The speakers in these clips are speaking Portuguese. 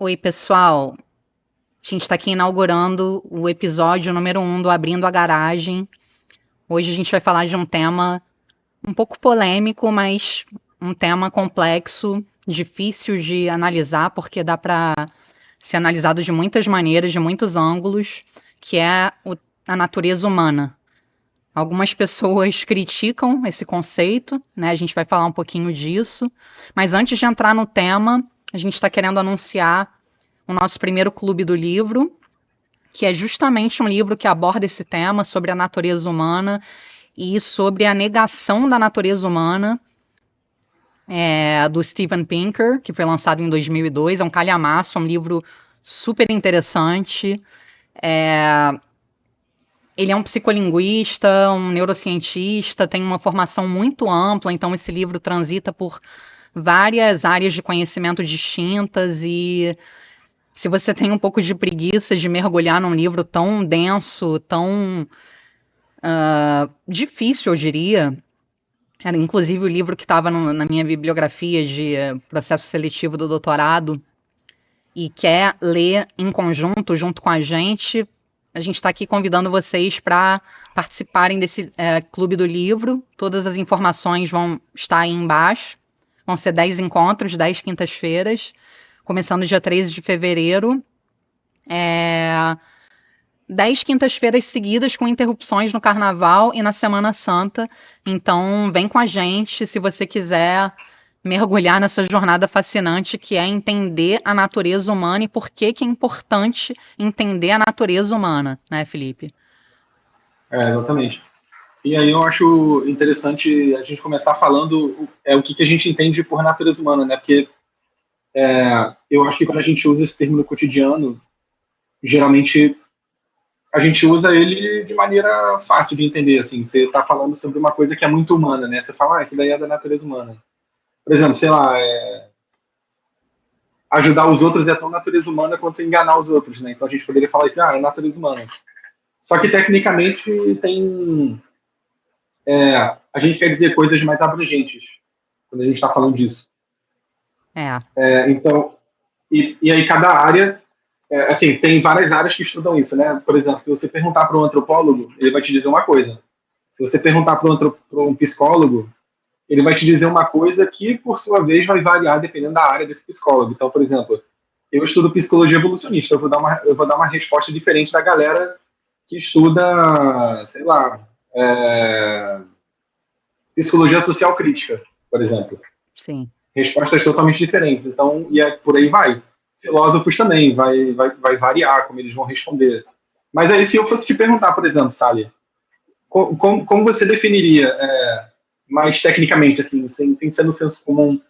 Oi, pessoal. A gente está aqui inaugurando o episódio número 1 do Abrindo a Garagem. Hoje a gente vai falar de um tema um pouco polêmico, mas um tema complexo, difícil de analisar, porque dá para ser analisado de muitas maneiras, de muitos ângulos, que é a natureza humana. Algumas pessoas criticam esse conceito, né? A gente vai falar um pouquinho disso. Mas antes de entrar no tema, a gente está querendo anunciar o nosso primeiro clube do livro, que é justamente um livro que aborda esse tema sobre a natureza humana e sobre a negação da natureza humana, do Steven Pinker, que foi lançado em 2002. É um calhamaço, um livro super interessante. Ele é um psicolinguista, um neurocientista, tem uma formação muito ampla, então esse livro transita por várias áreas de conhecimento distintas e se você tem um pouco de preguiça de mergulhar num livro tão denso, tão difícil, eu diria, era inclusive o livro que estava na minha bibliografia de processo seletivo do doutorado, e quer ler em conjunto, junto com a gente está aqui convidando vocês para participarem desse clube do livro. Todas as informações vão estar aí embaixo. Vão ser 10 encontros, 10 quintas-feiras, começando dia 13 de fevereiro. 10 quintas-feiras seguidas com interrupções no Carnaval e na Semana Santa. Então, vem com a gente se você quiser mergulhar nessa jornada fascinante que é entender a natureza humana e por que é importante entender a natureza humana, né, Felipe? Exatamente. E aí eu acho interessante a gente começar falando o que a gente entende por natureza humana, né? Porque eu acho que quando a gente usa esse termo no cotidiano, geralmente a gente usa ele de maneira fácil de entender, assim. Você está falando sobre uma coisa que é muito humana, né? Você fala, isso daí é da natureza humana. Por exemplo, sei lá, ajudar os outros é tão natureza humana quanto enganar os outros, né? Então a gente poderia falar assim, é natureza humana. Só que tecnicamente a gente quer dizer coisas mais abrangentes quando a gente está falando disso. Então, e aí cada área, assim, tem várias áreas que estudam isso, né? Por exemplo, se você perguntar para um antropólogo, ele vai te dizer uma coisa. Se você perguntar para um psicólogo, ele vai te dizer uma coisa que, por sua vez, vai variar dependendo da área desse psicólogo. Então, por exemplo, eu estudo psicologia evolucionista, eu vou dar uma resposta diferente da galera que estuda, sei lá, psicologia social crítica, por exemplo. Sim. Respostas totalmente diferentes. Então, por aí vai. Filósofos também, vai variar como eles vão responder. Mas aí, se eu fosse te perguntar, por exemplo, Sally, como você definiria, mais tecnicamente, assim, sem ser no senso comum,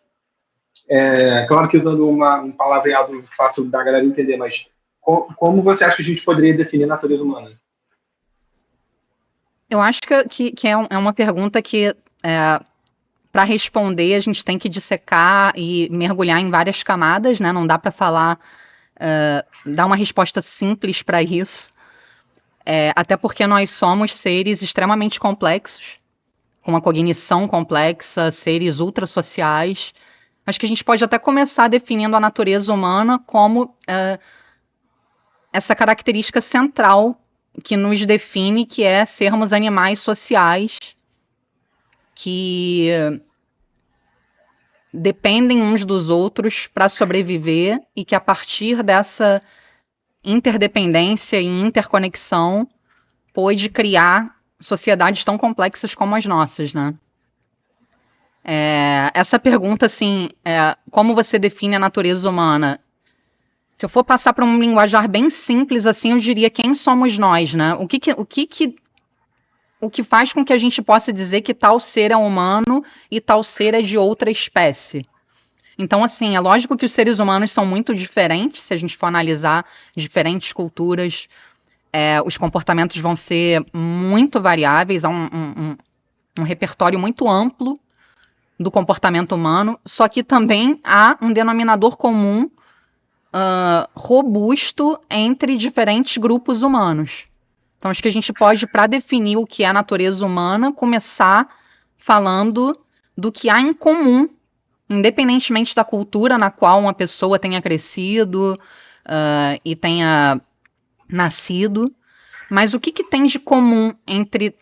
claro que usando um palavreado fácil da galera entender, mas como você acha que a gente poderia definir a natureza humana? Eu acho que é uma pergunta que, para responder, a gente tem que dissecar e mergulhar em várias camadas, né? Não dá para falar, dar uma resposta simples para isso. Até porque nós somos seres extremamente complexos, com uma cognição complexa, seres ultrasociais. Acho que a gente pode até começar definindo a natureza humana como essa característica central que nos define, que é sermos animais sociais que dependem uns dos outros para sobreviver e que a partir dessa interdependência e interconexão pôde criar sociedades tão complexas como as nossas, né? Essa pergunta, assim, como você define a natureza humana? Se eu for passar para um linguajar bem simples, assim, eu diria quem somos nós, né? O que faz com que a gente possa dizer que tal ser é humano e tal ser é de outra espécie? Então, assim, é lógico que os seres humanos são muito diferentes, se a gente for analisar diferentes culturas, os comportamentos vão ser muito variáveis, há um repertório muito amplo do comportamento humano, só que também há um denominador comum robusto entre diferentes grupos humanos. Então, acho que a gente pode, para definir o que é a natureza humana, começar falando do que há em comum independentemente da cultura na qual uma pessoa tenha crescido e tenha nascido, mas o que tem de comum entre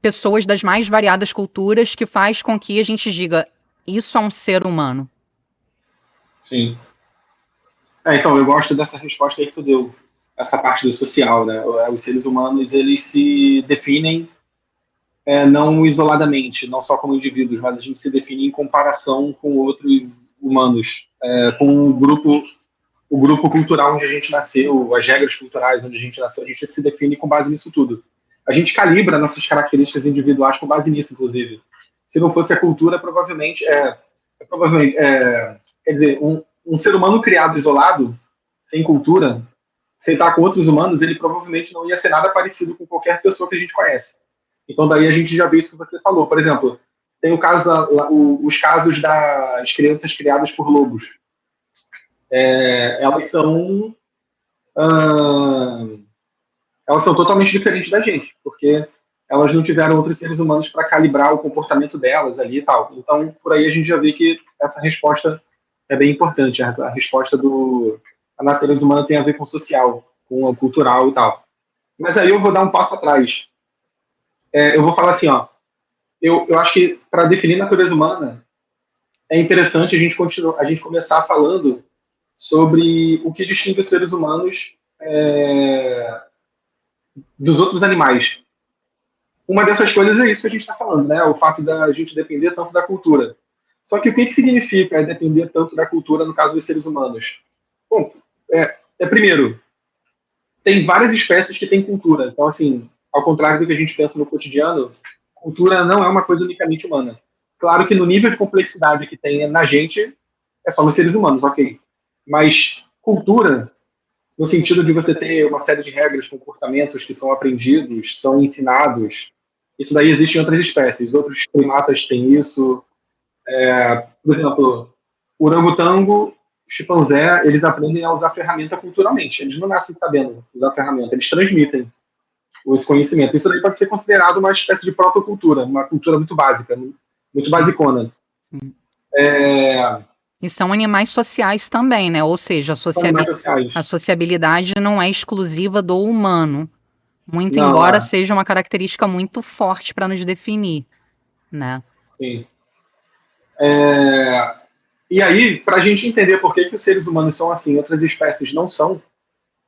pessoas das mais variadas culturas que faz com que a gente diga isso é um ser humano? Sim. Então, eu gosto dessa resposta aí que tu deu, essa parte do social, né? Os seres humanos, eles se definem não isoladamente, não só como indivíduos, mas a gente se define em comparação com outros humanos, com o grupo cultural onde a gente nasceu, as regras culturais onde a gente nasceu, a gente se define com base nisso tudo. A gente calibra nossas características individuais com base nisso, inclusive. Se não fosse a cultura, quer dizer, um ser humano criado isolado, sem cultura, sem estar com outros humanos, ele provavelmente não ia ser nada parecido com qualquer pessoa que a gente conhece. Então, daí a gente já vê isso que você falou. Por exemplo, tem os casos das crianças criadas por lobos. Elas são elas são totalmente diferentes da gente, porque elas não tiveram outros seres humanos para calibrar o comportamento delas ali e tal. Então, por aí a gente já vê que essa resposta é bem importante. A resposta a natureza humana tem a ver com o social, com o cultural e tal. Mas aí eu vou dar um passo atrás. Eu vou falar assim, ó. Eu acho que para definir a natureza humana é interessante a gente começar falando sobre o que distingue os seres humanos dos outros animais. Uma dessas coisas é isso que a gente está falando, né? O fato da gente depender tanto da cultura. Só que o que significa depender tanto da cultura no caso dos seres humanos? Bom, primeiro, tem várias espécies que têm cultura. Então, assim, ao contrário do que a gente pensa no cotidiano, cultura não é uma coisa unicamente humana. Claro que no nível de complexidade que tem na gente, é só nos seres humanos, ok. Mas cultura, no sentido de você ter uma série de regras, comportamentos que são aprendidos, são ensinados, isso daí existe em outras espécies. Outros primatas têm isso. Por exemplo, o orangotango, o chimpanzé, eles aprendem a usar ferramenta culturalmente. Eles não nascem sabendo usar ferramenta, eles transmitem os conhecimentos. Isso daí pode ser considerado uma espécie de protocultura, uma cultura muito básica, muito basicona. E são animais sociais também, né? Ou seja, a sociabilidade não é exclusiva do humano, muito não, embora seja uma característica muito forte para nos definir, né? Sim. E aí, para a gente entender por que os seres humanos são assim, outras espécies não são,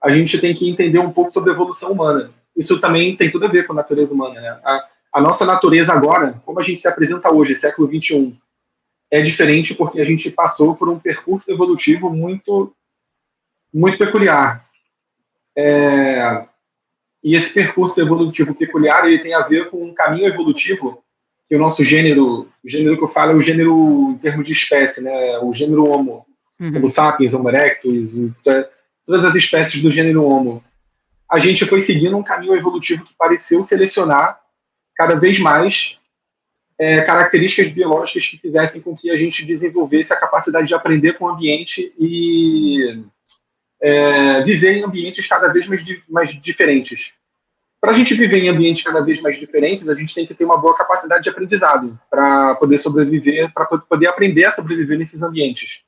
a gente tem que entender um pouco sobre a evolução humana. Isso também tem tudo a ver com a natureza humana, né? A nossa natureza agora, como a gente se apresenta hoje, século XXI, é diferente porque a gente passou por um percurso evolutivo muito, muito peculiar. E esse percurso evolutivo peculiar, ele tem a ver com um caminho evolutivo que o nosso gênero, o gênero que eu falo é o gênero em termos de espécie, né? O gênero Homo, Homo sapiens, Homo erectus, todas as espécies do gênero Homo. A gente foi seguindo um caminho evolutivo que pareceu selecionar cada vez mais características biológicas que fizessem com que a gente desenvolvesse a capacidade de aprender com o ambiente e viver em ambientes cada vez mais diferentes. Para a gente viver em ambientes cada vez mais diferentes, a gente tem que ter uma boa capacidade de aprendizado para poder sobreviver, para poder aprender a sobreviver nesses ambientes.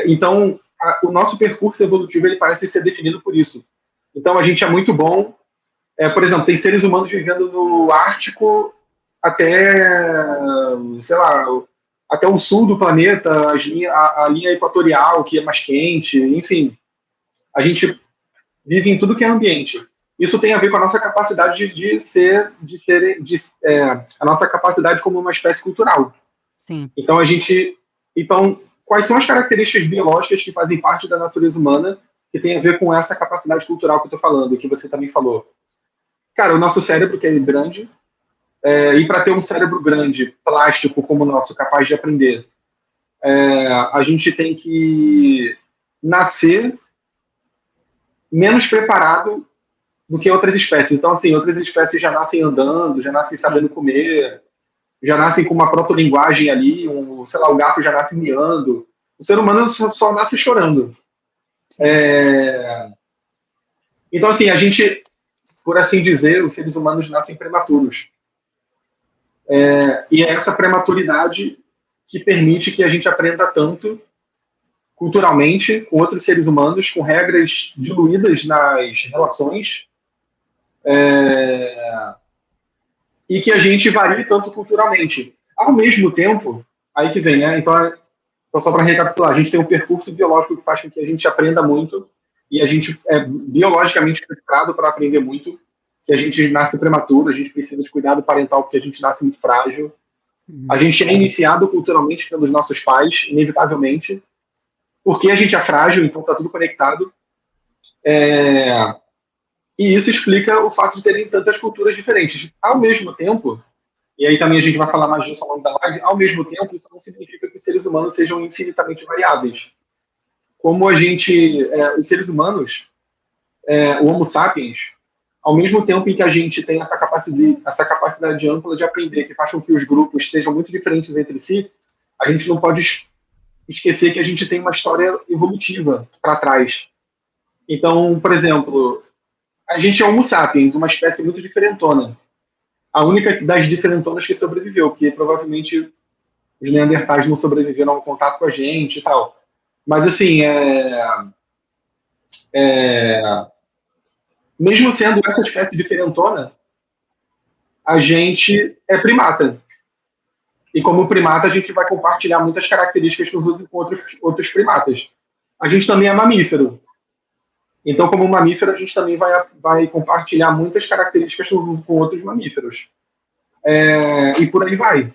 Então, o nosso percurso evolutivo ele parece ser definido por isso. Então, a gente é muito bom. Por exemplo, tem seres humanos vivendo no Ártico até, sei lá, até o sul do planeta, a linha equatorial, que é mais quente, enfim. A gente vive em tudo que é ambiente. Isso tem a ver com a nossa capacidade a nossa capacidade como uma espécie cultural. Sim. Então, quais são as características biológicas que fazem parte da natureza humana que tem a ver com essa capacidade cultural que eu estou falando, que você também falou? Cara, o nosso cérebro, que é grande, e para ter um cérebro grande, plástico como o nosso, capaz de aprender, a gente tem que nascer menos preparado do que outras espécies. Então, assim, outras espécies já nascem andando, já nascem sabendo comer, já nascem com uma própria linguagem ali, sei lá, o gato já nasce miando. O ser humano só nasce chorando. Então, assim, a gente, por assim dizer, os seres humanos nascem prematuros. E essa prematuridade que permite que a gente aprenda tanto culturalmente com outros seres humanos, com regras diluídas nas relações, e que a gente varie tanto culturalmente. Ao mesmo tempo, aí que vem, né? Então só para recapitular, a gente tem um percurso biológico que faz com que a gente aprenda muito, e a gente é biologicamente preparado para aprender muito, que a gente nasce prematuro, a gente precisa de cuidado parental porque a gente nasce muito frágil. A gente é iniciado culturalmente pelos nossos pais, inevitavelmente, porque a gente é frágil, então está tudo conectado. E isso explica o fato de terem tantas culturas diferentes. Ao mesmo tempo, e aí também a gente vai falar mais disso ao longo da live, ao mesmo tempo, isso não significa que os seres humanos sejam infinitamente variáveis. Como os seres humanos, o Homo sapiens, ao mesmo tempo em que a gente tem essa capacidade ampla de aprender, que faz com que os grupos sejam muito diferentes entre si, a gente não pode esquecer que a gente tem uma história evolutiva para trás. Então, por exemplo, a gente é Homo sapiens, uma espécie muito diferentona. A única das diferentonas que sobreviveu, que provavelmente os neandertais não sobreviveram ao contato com a gente e tal. Mas, assim, mesmo sendo essa espécie diferentona, a gente é primata. E como primata, a gente vai compartilhar muitas características com outros primatas. A gente também é mamífero. Então, como mamífero, a gente também vai compartilhar muitas características com outros mamíferos. E por aí vai.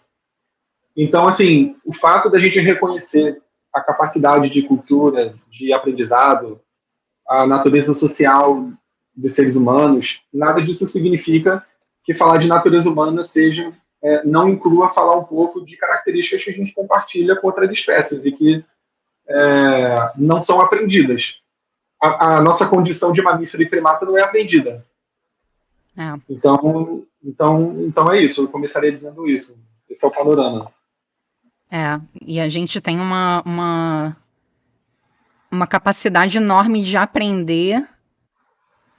Então, assim, o fato da gente reconhecer a capacidade de cultura, de aprendizado, a natureza social dos seres humanos, nada disso significa que falar de natureza humana não inclua falar um pouco de características que a gente compartilha com outras espécies e que não são aprendidas. A nossa condição de mamífero e primata não é aprendida. Então é isso. Eu começaria dizendo isso. Esse é o panorama. E a gente tem uma capacidade enorme de aprender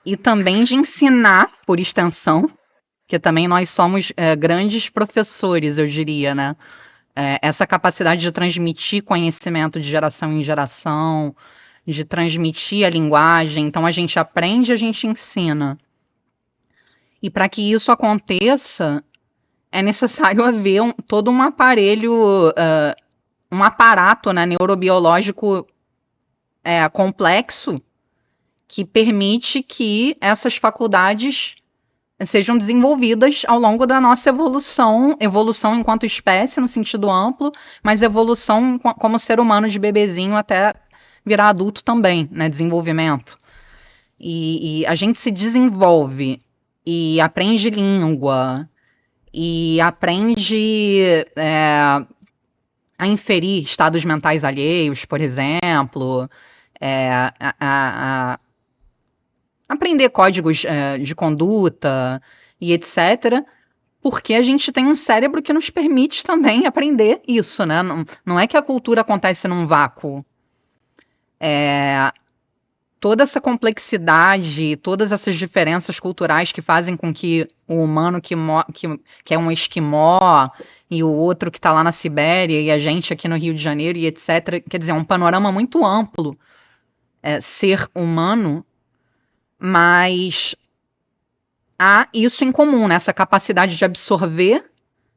e também de ensinar, por extensão, que também nós somos grandes professores, eu diria, né? Essa capacidade de transmitir conhecimento de geração em geração, de transmitir a linguagem. Então, a gente aprende, a gente ensina. E para que isso aconteça, é necessário haver todo um aparelho, um aparato, né, neurobiológico complexo que permite que essas faculdades sejam desenvolvidas ao longo da nossa evolução enquanto espécie no sentido amplo, mas evolução como ser humano de bebezinho até virar adulto também, né, desenvolvimento. E a gente se desenvolve e aprende língua e aprende a inferir estados mentais alheios, por exemplo, aprender códigos de conduta e etc., porque a gente tem um cérebro que nos permite também aprender isso, né? Não é que a cultura acontece num vácuo. Toda essa complexidade, todas essas diferenças culturais que fazem com que o humano que é um esquimó e o outro que está lá na Sibéria e a gente aqui no Rio de Janeiro e etc., quer dizer, é um panorama muito amplo ser humano, mas há isso em comum, né? Essa capacidade de absorver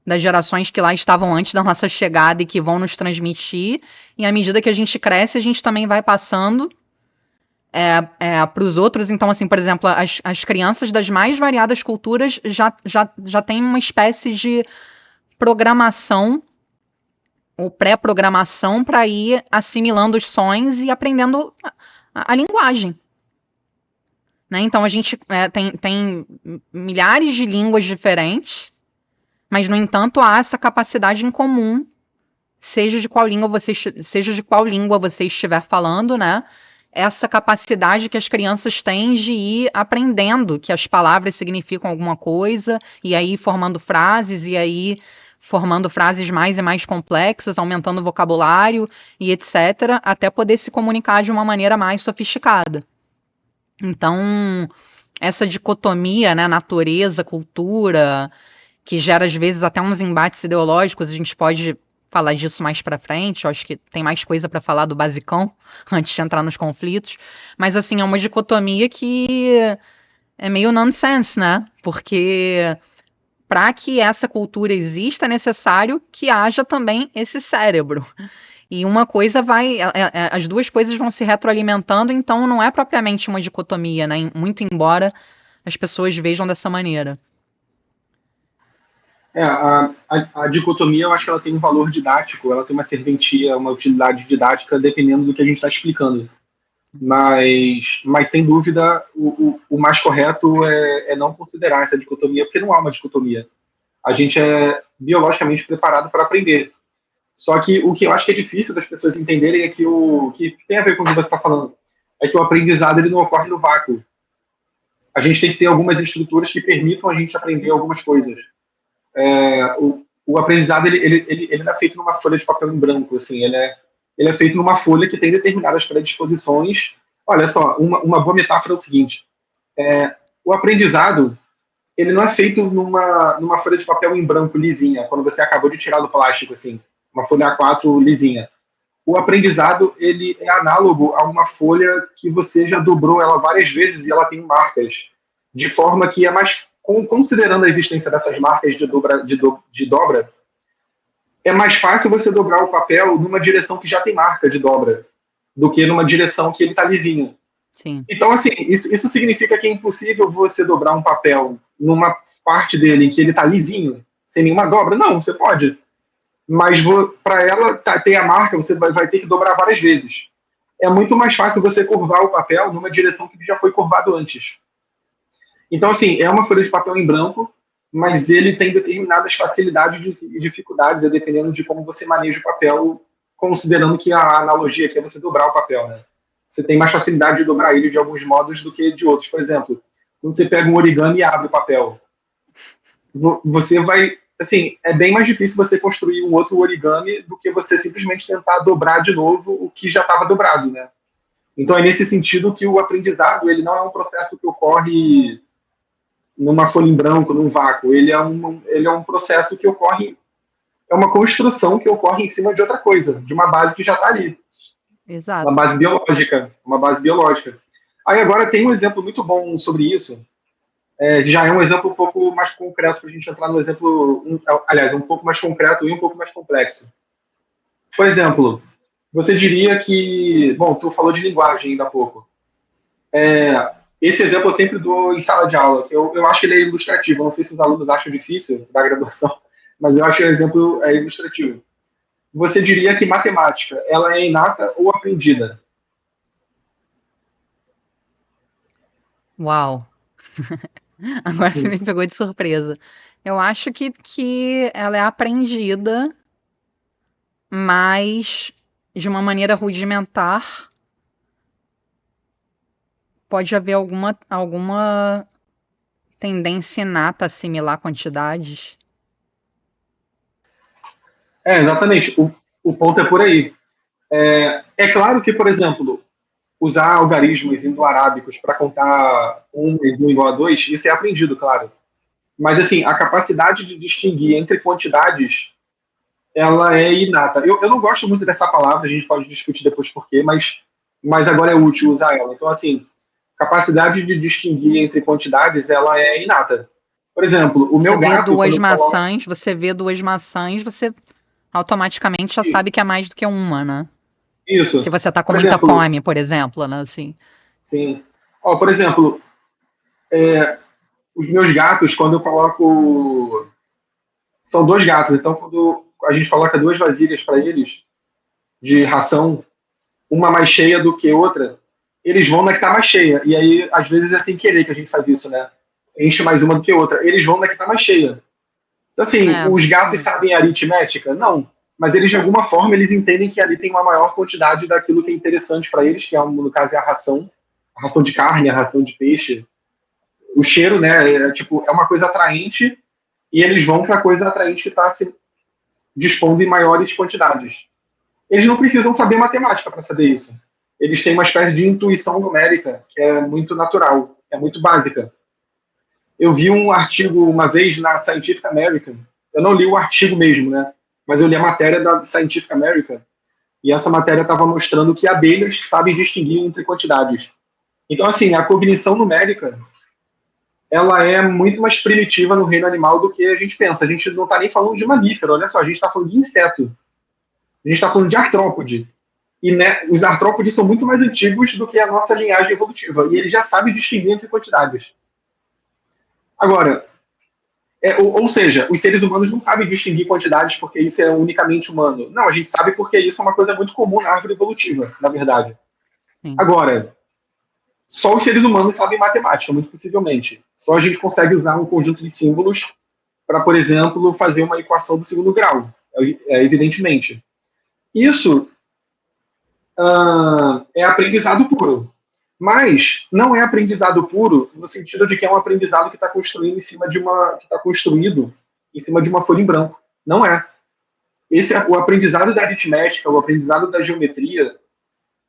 das gerações que lá estavam antes da nossa chegada e que vão nos transmitir, e à medida que a gente cresce, a gente também vai passando para os outros. Então, assim, por exemplo, as crianças das mais variadas culturas já têm uma espécie de programação ou pré-programação para ir assimilando os sons e aprendendo a linguagem. Né? Então, a gente tem milhares de línguas diferentes, mas, no entanto, há essa capacidade em comum, seja de qual língua você estiver falando, né? Essa capacidade que as crianças têm de ir aprendendo que as palavras significam alguma coisa, e aí formando frases, e aí formando frases mais e mais complexas, aumentando o vocabulário e etc., até poder se comunicar de uma maneira mais sofisticada. Então, essa dicotomia, né, natureza, cultura, que gera às vezes até uns embates ideológicos, a gente pode falar disso mais pra frente. Eu acho que tem mais coisa pra falar do basicão antes de entrar nos conflitos. Mas, assim, é uma dicotomia que é meio nonsense, né? Porque para que essa cultura exista, é necessário que haja também esse cérebro. E uma coisa as duas coisas vão se retroalimentando, então não é propriamente uma dicotomia, né? Muito embora as pessoas vejam dessa maneira. A dicotomia, eu acho que ela tem um valor didático, ela tem uma serventia, uma utilidade didática, dependendo do que a gente está explicando. Mas sem dúvida, o mais correto é não considerar essa dicotomia, porque não há uma dicotomia. A gente é biologicamente preparado para aprender. Só que o que eu acho que é difícil das pessoas entenderem é que o que tem a ver com o que você está falando é que o aprendizado ele não ocorre no vácuo. A gente tem que ter algumas estruturas que permitam a gente aprender algumas coisas. O aprendizado ele não é feito numa folha de papel em branco, assim, ele é feito numa folha que tem determinadas predisposições. Olha só, uma boa metáfora é o seguinte: o aprendizado ele não é feito numa folha de papel em branco lisinha, quando você acabou de tirar do plástico, assim, uma folha A4 lisinha. O aprendizado ele é análogo a uma folha que você já dobrou ela várias vezes e ela tem marcas, de forma que é mais, considerando a existência dessas marcas de dobra, é mais fácil você dobrar o papel numa direção que já tem marca de dobra do que numa direção que ele está lisinho. Sim. Então, assim, isso significa que é impossível você dobrar um papel numa parte dele em que ele está lisinho, sem nenhuma dobra? Não, você pode. Mas para ela ter a marca, você vai ter que dobrar várias vezes. É muito mais fácil você curvar o papel numa direção que já foi curvado antes. Então, assim, é uma folha de papel em branco, mas ele tem determinadas facilidades e dificuldades, dependendo de como você maneja o papel, considerando que a analogia aqui é você dobrar o papel, né? Você tem mais facilidade de dobrar ele de alguns modos do que de outros. Por exemplo, quando você pega um origami e abre o papel, você vai... Assim, é bem mais difícil você construir um outro origami do que você simplesmente tentar dobrar de novo o que já estava dobrado, né? Então, é nesse sentido que o aprendizado, ele não é um processo que ocorre numa folha em branco, num vácuo. Ele é um processo que ocorre... É uma construção que ocorre em cima de outra coisa, de uma base que já está ali. Exato. Uma base biológica. Aí agora tem um exemplo muito bom sobre isso, já é um exemplo um pouco mais concreto para a gente entrar no exemplo, aliás, um pouco mais concreto e um pouco mais complexo. Por exemplo, você diria que, bom, tu falou de linguagem ainda há pouco. Esse exemplo eu sempre dou em sala de aula, que eu acho que ele é ilustrativo, eu não sei se os alunos acham difícil da graduação, mas eu acho que o exemplo é ilustrativo. Você diria que matemática, ela é inata ou aprendida? Uau! Agora você me pegou de surpresa. Eu acho que ela é aprendida, mas de uma maneira rudimentar. Pode haver alguma tendência inata a assimilar quantidades. Exatamente. O ponto é por aí. É claro que, por exemplo, usar algarismos indo-arábicos para contar 1 mais 1 igual a 2, isso é aprendido, claro. Mas, assim, a capacidade de distinguir entre quantidades, ela é inata. Eu não gosto muito dessa palavra, a gente pode discutir depois por quê, mas agora é útil usar ela. Então, assim, capacidade de distinguir entre quantidades, ela é inata. Por exemplo, o meu gato... Você vê duas maçãs, você automaticamente já sabe que é mais do que uma, né? Isso. Se você tá com muita fome, por exemplo, né? Assim. Sim. Por exemplo, os meus gatos, quando eu coloco... São 2 gatos, então quando a gente coloca 2 vasilhas para eles, de ração, uma mais cheia do que outra, eles vão na que tá mais cheia. E aí, às vezes, é sem querer que a gente faz isso, né? Enche mais uma do que outra. Eles vão na que tá mais cheia. Então, assim, os gatos sabem aritmética? Não. Mas eles, de alguma forma, eles entendem que ali tem uma maior quantidade daquilo que é interessante para eles, que no caso é a ração de carne, a ração de peixe. O cheiro, né, é uma coisa atraente e eles vão para a coisa atraente que está se dispondo em maiores quantidades. Eles não precisam saber matemática para saber isso. Eles têm uma espécie de intuição numérica que é muito natural, é muito básica. Eu vi um artigo uma vez na Scientific American, eu não li o artigo mesmo, né? mas eu li a matéria da Scientific American, e essa matéria estava mostrando que abelhas sabem distinguir entre quantidades. Então, assim, a cognição numérica, ela é muito mais primitiva no reino animal do que a gente pensa. A gente não está nem falando de mamífero, olha só, a gente está falando de inseto. A gente está falando de artrópode. E né, os artrópodes são muito mais antigos do que a nossa linhagem evolutiva. E eles já sabem distinguir entre quantidades. Agora, ou seja, os seres humanos não sabem distinguir quantidades porque isso é unicamente humano. Não, a gente sabe porque isso é uma coisa muito comum na árvore evolutiva, na verdade. Sim. Agora, só os seres humanos sabem matemática, muito possivelmente. Só a gente consegue usar um conjunto de símbolos para, por exemplo, fazer uma equação do segundo grau, evidentemente. Isso é aprendizado puro. Mas não é aprendizado puro no sentido de que é um aprendizado que está construído em cima de uma folha em branco. Não é. O aprendizado da aritmética, o aprendizado da geometria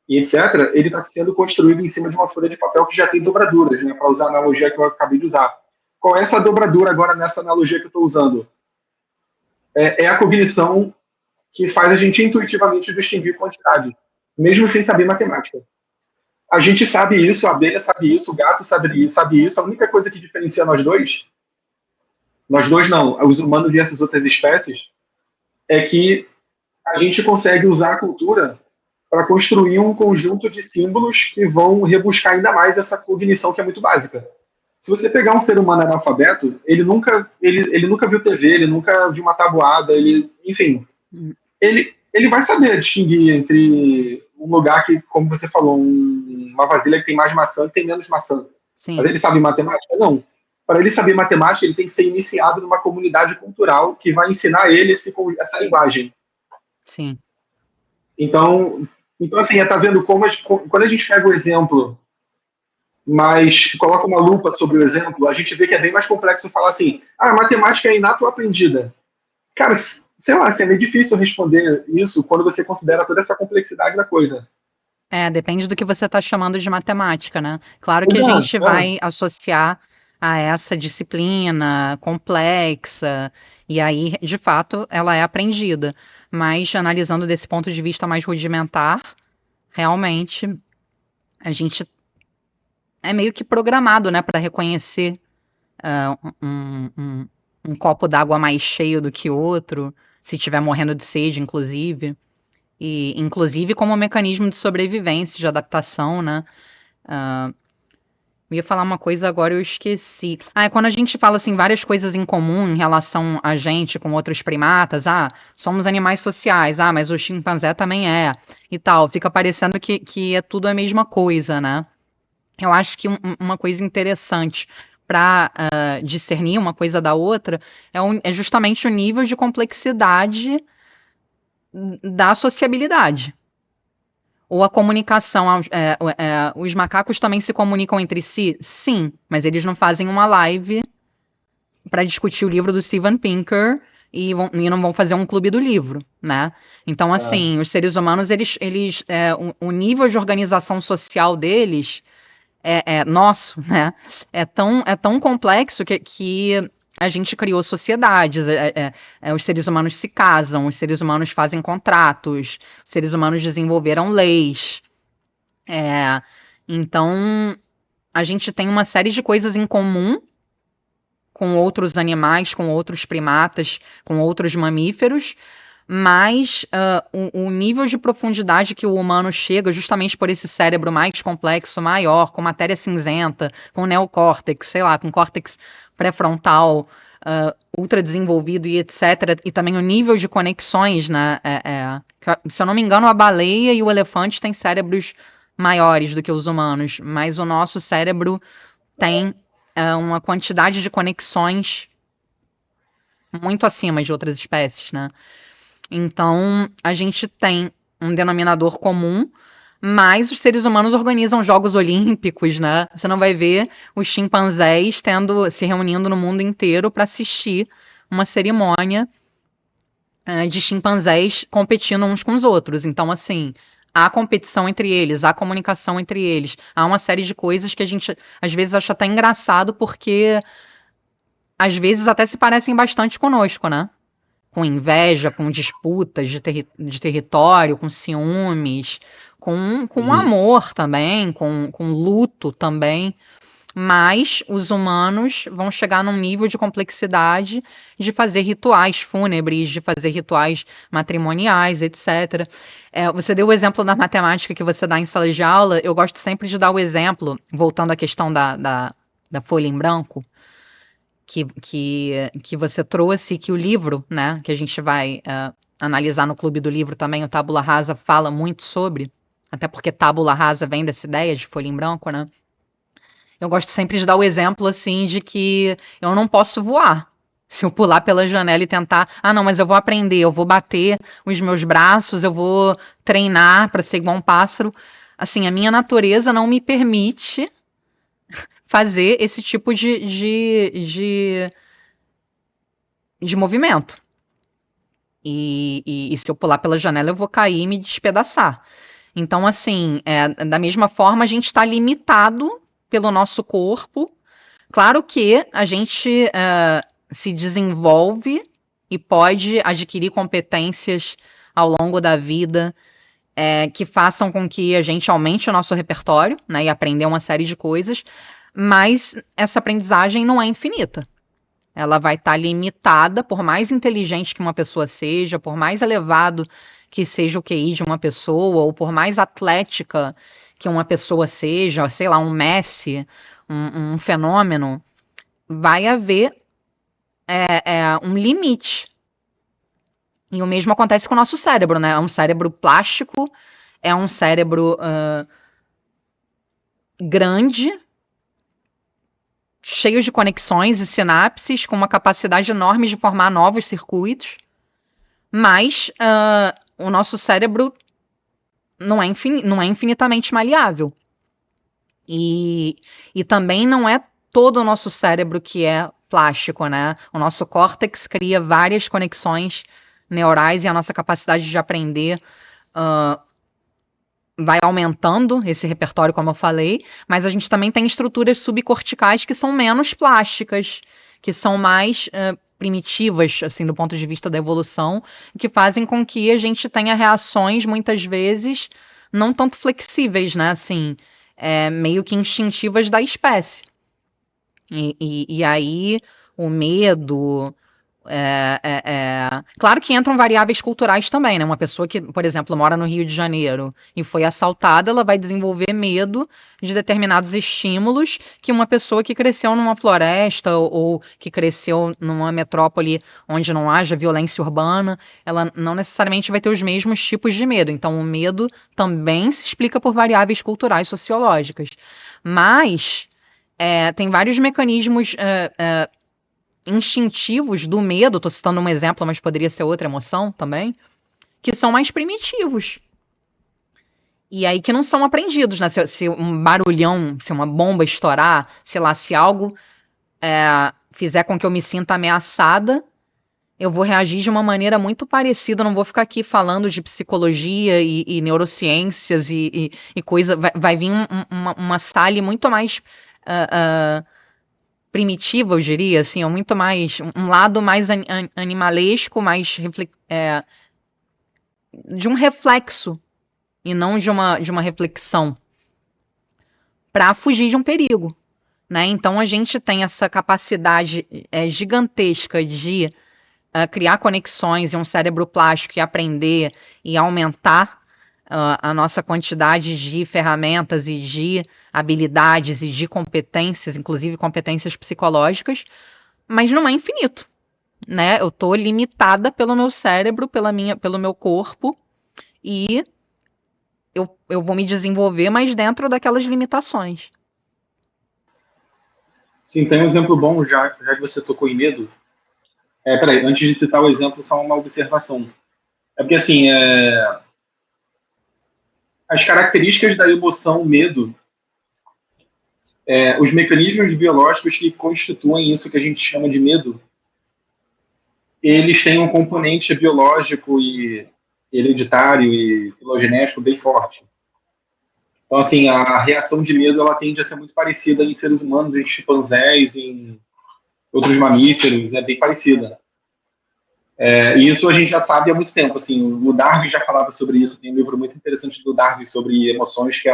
e etc., ele está sendo construído em cima de uma folha de papel que já tem dobraduras, né, para usar a analogia que eu acabei de usar. Qual é essa dobradura agora nessa analogia que eu estou usando? É a cognição que faz a gente intuitivamente distinguir quantidade, mesmo sem saber matemática. A gente sabe isso, a abelha sabe isso, o gato sabe isso. A única coisa que diferencia nós dois não, os humanos e essas outras espécies, é que a gente consegue usar a cultura para construir um conjunto de símbolos que vão rebuscar ainda mais essa cognição que é muito básica. Se você pegar um ser humano analfabeto, ele nunca viu TV, ele nunca viu uma tabuada, enfim, ele vai saber distinguir entre um lugar que, como você falou, uma vasilha que tem mais maçã e tem menos maçã. Sim. Mas ele sabe matemática? Não. Para ele saber matemática, ele tem que ser iniciado numa comunidade cultural que vai ensinar ele essa linguagem. Sim. Então assim, tá vendo como quando a gente pega o exemplo, mas coloca uma lupa sobre o exemplo, a gente vê que é bem mais complexo falar assim, a matemática é inato ou aprendida. Cara, sei lá, assim, é meio difícil responder isso quando você considera toda essa complexidade da coisa. Depende do que você está chamando de matemática, né? Claro que a gente vai associar a essa disciplina complexa, e aí, de fato, ela é aprendida. Mas, analisando desse ponto de vista mais rudimentar, realmente, a gente é meio que programado, né, para reconhecer um copo d'água mais cheio do que outro, se estiver morrendo de sede, inclusive. E, inclusive, como um mecanismo de sobrevivência, de adaptação, né? Eu ia falar uma coisa, agora eu esqueci. Quando a gente fala, assim, várias coisas em comum em relação a gente com outros primatas, somos animais sociais, mas o chimpanzé também é, e tal. Fica parecendo que é tudo a mesma coisa, né? Eu acho que uma coisa interessante para discernir uma coisa da outra é justamente o nível de complexidade da sociabilidade. Ou a comunicação. Os macacos também se comunicam entre si? Sim, mas eles não fazem uma live para discutir o livro do Steven Pinker e não vão fazer um clube do livro, né? Então, assim, os seres humanos, o nível de organização social deles nosso, né? É tão complexo que a gente criou sociedades, os seres humanos se casam, os seres humanos fazem contratos, os seres humanos desenvolveram leis. Então, a gente tem uma série de coisas em comum com outros animais, com outros primatas, com outros mamíferos, mas o nível de profundidade que o humano chega, justamente por esse cérebro mais complexo, maior, com matéria cinzenta, com neocórtex, sei lá, com córtex pré-frontal, ultra desenvolvido e etc. E também o nível de conexões, né? Se eu não me engano, a baleia e o elefante têm cérebros maiores do que os humanos, mas o nosso cérebro tem uma quantidade de conexões muito acima de outras espécies, né? Então, a gente tem um denominador comum, mas os seres humanos organizam jogos olímpicos, né? Você não vai ver os chimpanzés se reunindo no mundo inteiro para assistir uma cerimônia de chimpanzés competindo uns com os outros. Então, assim, há competição entre eles, há comunicação entre eles, há uma série de coisas que a gente às vezes acha até engraçado porque às vezes até se parecem bastante conosco, né? com inveja, com disputas de território, com ciúmes, com amor também, com luto também. Mas os humanos vão chegar num nível de complexidade de fazer rituais fúnebres, de fazer rituais matrimoniais, etc. Você deu o exemplo da matemática que você dá em sala de aula. Eu gosto sempre de dar o exemplo, voltando à questão da folha em branco, que você trouxe, que o livro, né, que a gente vai analisar no Clube do Livro também, o Tábula Rasa fala muito sobre, até porque tábula rasa vem dessa ideia de folha em branco, né? Eu gosto sempre de dar o exemplo, assim, de que eu não posso voar. Se eu pular pela janela e tentar, não, mas eu vou aprender, eu vou bater os meus braços, eu vou treinar para ser igual um pássaro. Assim, a minha natureza não me permite fazer esse tipo de movimento. E se eu pular pela janela, eu vou cair e me despedaçar. Então, assim, da mesma forma, a gente está limitado pelo nosso corpo. Claro que a gente se desenvolve e pode adquirir competências ao longo da vida que façam com que a gente aumente o nosso repertório, né, e aprender uma série de coisas, mas essa aprendizagem não é infinita. Ela vai estar limitada, por mais inteligente que uma pessoa seja, por mais elevado que seja o QI de uma pessoa, ou por mais atlética que uma pessoa seja, sei lá, um Messi, um fenômeno, vai haver um limite. E o mesmo acontece com o nosso cérebro, né? É um cérebro plástico, é um cérebro grande, cheio de conexões e sinapses, com uma capacidade enorme de formar novos circuitos, mas o nosso cérebro não é infinitamente maleável. E também não é todo o nosso cérebro que é plástico, né? O nosso córtex cria várias conexões neurais e a nossa capacidade de aprender vai aumentando esse repertório, como eu falei, mas a gente também tem estruturas subcorticais que são menos plásticas, que são mais primitivas, assim, do ponto de vista da evolução, que fazem com que a gente tenha reações, muitas vezes, não tanto flexíveis, né? Assim, meio que instintivas da espécie. E aí o medo. Claro que entram variáveis culturais também, né? Uma pessoa que, por exemplo, mora no Rio de Janeiro e foi assaltada, ela vai desenvolver medo de determinados estímulos que uma pessoa que cresceu numa floresta ou que cresceu numa metrópole onde não haja violência urbana, ela não necessariamente vai ter os mesmos tipos de medo. Então, o medo também se explica por variáveis culturais sociológicas. Mas tem vários mecanismos instintivos do medo, tô citando um exemplo, mas poderia ser outra emoção também, que são mais primitivos. E aí que não são aprendidos, né? Se um barulhão, se uma bomba estourar, sei lá, se algo fizer com que eu me sinta ameaçada, eu vou reagir de uma maneira muito parecida, não vou ficar aqui falando de psicologia e neurociências e coisa, vai vir uma Sally muito mais primitiva, eu diria, assim, é muito mais um lado mais animalesco, mais de um reflexo e não de uma reflexão para fugir de um perigo, né? Então a gente tem essa capacidade gigantesca de criar conexões e um cérebro plástico e aprender e aumentar a nossa quantidade de ferramentas e de habilidades e de competências, inclusive competências psicológicas, mas não é infinito, né? Eu tô limitada pelo meu cérebro, pelo meu corpo, e eu vou me desenvolver, mas dentro daquelas limitações. Sim, tem um exemplo bom, já que você tocou em medo. Peraí, antes de citar o exemplo, só uma observação. Porque, assim, as características da emoção, medo, os mecanismos biológicos que constituem isso que a gente chama de medo, eles têm um componente biológico e hereditário e filogenético bem forte. Então, assim, a reação de medo ela tende a ser muito parecida em seres humanos, em chimpanzés, em outros mamíferos, é bem parecida. E isso a gente já sabe há muito tempo. Assim, o Darwin já falava sobre isso. Tem um livro muito interessante do Darwin sobre emoções, que é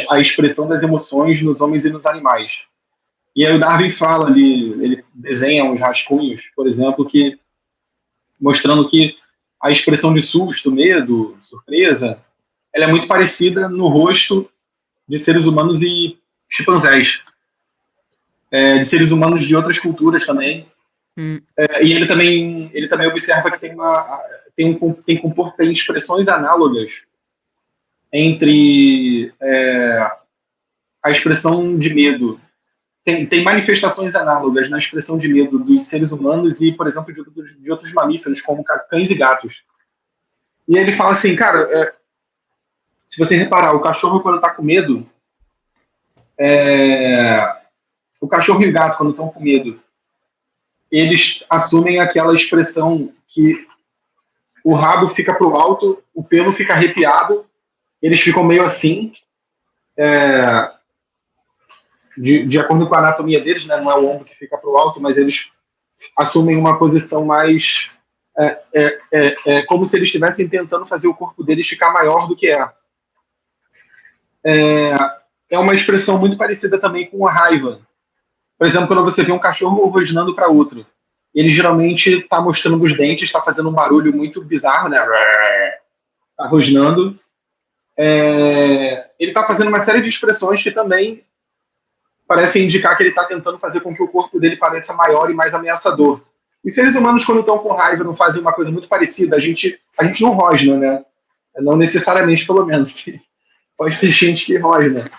a expressão das emoções nos homens e nos animais. E aí o Darwin fala ali, ele desenha uns rascunhos, por exemplo, que mostrando que a expressão de susto, medo, surpresa, ela é muito parecida no rosto de seres humanos e chimpanzés, de seres humanos de outras culturas também. E ele também observa que tem expressões análogas entre a expressão de medo. Tem manifestações análogas na expressão de medo dos seres humanos e, por exemplo, de outros mamíferos, como cães e gatos. E ele fala assim, cara, se você reparar, o cachorro, quando está com medo, o cachorro e o gato, quando estão com medo, eles assumem aquela expressão que o rabo fica para o alto, o pelo fica arrepiado, eles ficam meio assim, de acordo com a anatomia deles, né? Não é o ombro que fica para o alto, mas eles assumem uma posição mais... como se eles estivessem tentando fazer o corpo deles ficar maior do que é. É uma expressão muito parecida também com a raiva. Por exemplo, quando você vê um cachorro rosnando para outro, ele geralmente está mostrando os dentes, está fazendo um barulho muito bizarro, né? Está rosnando. Ele está fazendo uma série de expressões que também parecem indicar que ele está tentando fazer com que o corpo dele pareça maior e mais ameaçador. E seres humanos, quando estão com raiva, não fazem uma coisa muito parecida. A gente não rosna, né? Não necessariamente, pelo menos. Pode ter gente que rosna.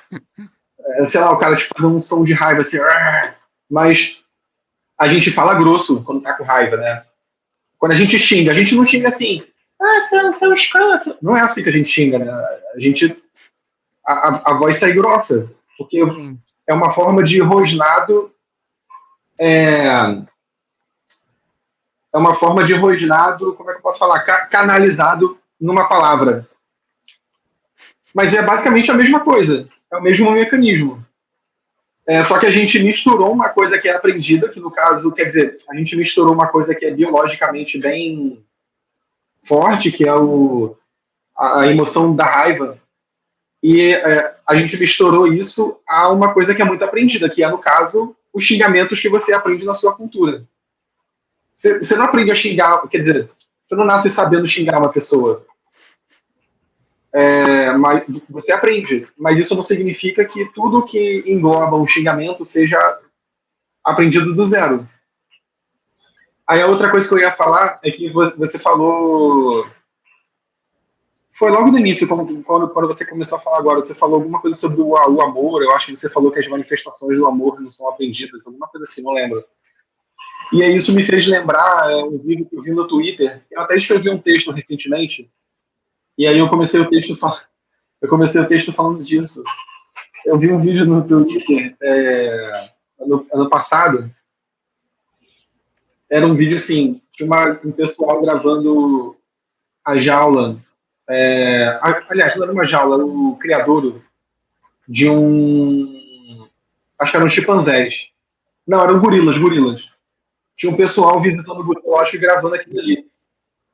Sei lá, o cara faz um som de raiva assim, mas a gente fala grosso quando tá com raiva, né? Quando a gente não xinga assim, seu escroto. Não é assim que a gente xinga, né? A voz sai grossa, porque é uma forma de rosnado, é uma forma de rosnado, como é que eu posso falar? Canalizado numa palavra. Mas é basicamente a mesma coisa, é o mesmo mecanismo. Só que a gente misturou uma coisa que é aprendida, que no caso, quer dizer, a gente misturou uma coisa que é biologicamente bem forte, que é a emoção da raiva, e a gente misturou isso a uma coisa que é muito aprendida, que é, no caso, os xingamentos que você aprende na sua cultura. Você não aprende a xingar, quer dizer, você não nasce sabendo xingar uma pessoa. Mas você aprende, mas isso não significa que tudo que engloba um xingamento seja aprendido do zero. Aí a outra coisa que eu ia falar é que você falou, foi logo no início, quando você começou a falar agora, você falou alguma coisa sobre o amor, eu acho que você falou que as manifestações do amor não são aprendidas, alguma coisa assim, não lembro. E aí isso me fez lembrar um vídeo que eu vi no Twitter, eu até escrevi um texto recentemente, e aí eu comecei o texto falando disso. Eu vi um vídeo no Twitter ano passado. Era um vídeo assim, tinha um pessoal gravando a jaula. Aliás, não era uma jaula, era o criadouro de acho que eram chimpanzés. Não, eram gorilas. Tinha um pessoal visitando o zoológico e gravando aquilo ali.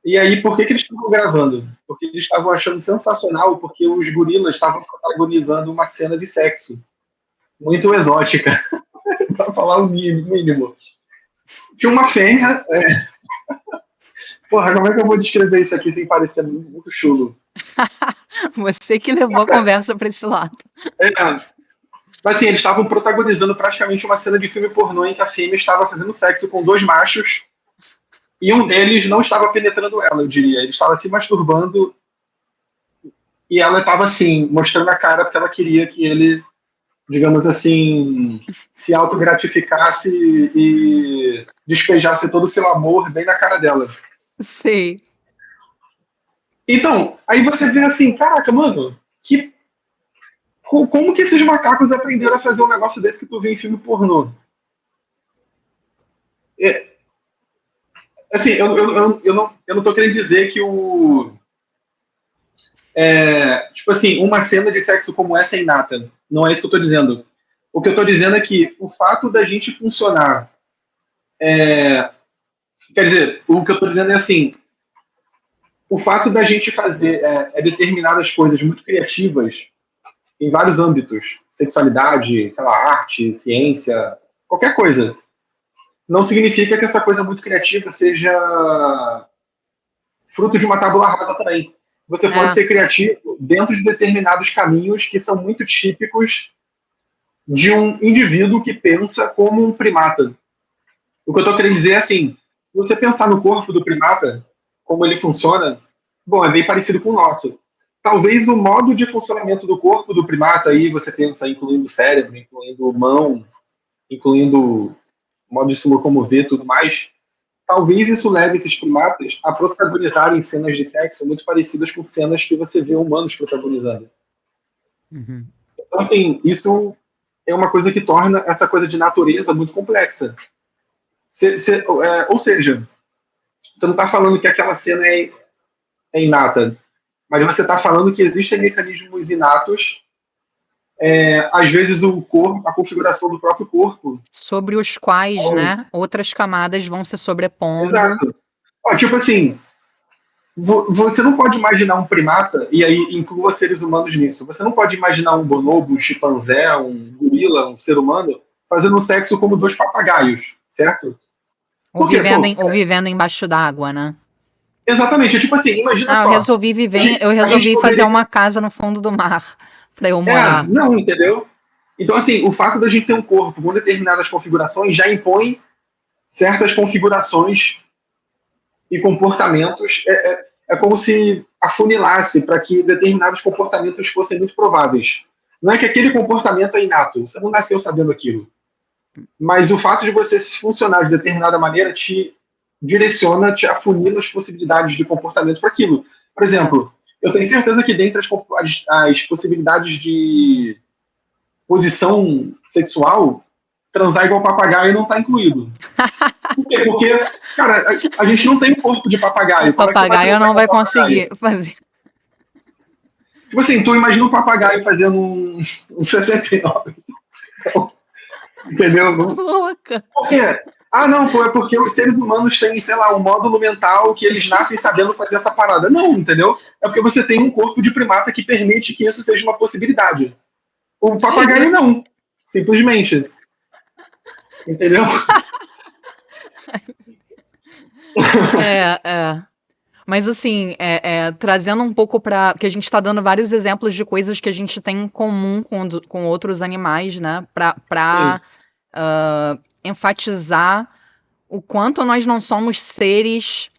E aí, por que eles estavam gravando? Porque eles estavam achando sensacional, porque os gorilas estavam protagonizando uma cena de sexo muito exótica, para falar o mínimo. Tinha uma fêmea. Porra, como é que eu vou descrever isso aqui sem parecer muito chulo? Você que levou a conversa para esse lado. Mas assim, eles estavam protagonizando praticamente uma cena de filme pornô em que a fêmea estava fazendo sexo com dois machos e um deles não estava penetrando ela, eu diria. Ele estava se masturbando e ela estava assim, mostrando a cara porque ela queria que ele, digamos assim, se autogratificasse e despejasse todo o seu amor bem na cara dela. Sei. Então, aí você vê assim, caraca, mano, como que esses macacos aprenderam a fazer um negócio desse que tu vê em filme pornô? Assim, eu não tô querendo dizer que tipo assim, uma cena de sexo como essa é inata. Não é isso que eu tô dizendo. O que eu tô dizendo é que o fato da gente funcionar Quer dizer, o que eu estou dizendo é assim, o fato da gente fazer determinadas coisas muito criativas em vários âmbitos, sexualidade, sei lá, arte, ciência, qualquer coisa, não significa que essa coisa muito criativa seja fruto de uma tábula rasa também. Você pode ser criativo dentro de determinados caminhos que são muito típicos de um indivíduo que pensa como um primata. O que eu estou querendo dizer é assim, se você pensar no corpo do primata, como ele funciona, bom, é bem parecido com o nosso. Talvez o modo de funcionamento do corpo do primata, aí você pensa incluindo cérebro, incluindo mão, incluindo modo de se locomover e tudo mais, talvez isso leve esses primatas a protagonizarem cenas de sexo muito parecidas com cenas que você vê humanos protagonizando. Uhum. Então, assim, isso é uma coisa que torna essa coisa de natureza muito complexa. Ou seja, você não está falando que aquela cena é inata, mas você está falando que existem mecanismos inatos, às vezes o corpo, a configuração do próprio corpo. Sobre os quais, né, outras camadas vão se sobrepondo. Exato. Ó, tipo assim, você não pode imaginar um primata, e aí inclua seres humanos nisso, você não pode imaginar um bonobo, um chimpanzé, um gorila, um ser humano, fazendo sexo como dois papagaios, certo? Ou vivendo embaixo d'água, né? Exatamente, é tipo assim, imagina eu só. resolvi fazer uma casa no fundo do mar para eu morar. Não, entendeu? Então, assim, o fato da gente ter um corpo com determinadas configurações já impõe certas configurações e comportamentos. É como se afunilasse para que determinados comportamentos fossem muito prováveis. Não é que aquele comportamento é inato, você não nasceu sabendo aquilo. Mas o fato de você funcionar de determinada maneira te direciona, te afunila as possibilidades de comportamento para aquilo. Por exemplo, eu tenho certeza que dentre as possibilidades de posição sexual, transar igual papagaio não está incluído. Por quê? Porque, cara, a gente não tem um corpo de papagaio. O papagaio não vai conseguir fazer. Tipo assim, tu imagina um papagaio fazendo um 69. Entendeu? Louca. Por quê? Ah, não, pô, é porque os seres humanos têm, sei lá, um módulo mental que eles nascem sabendo fazer essa parada. Não, entendeu? É porque você tem um corpo de primata que permite que isso seja uma possibilidade. O papagaio não. Simplesmente. Entendeu? Mas assim, trazendo um pouco para que a gente está dando vários exemplos de coisas que a gente tem em comum com outros animais, né? Para enfatizar o quanto nós não somos seres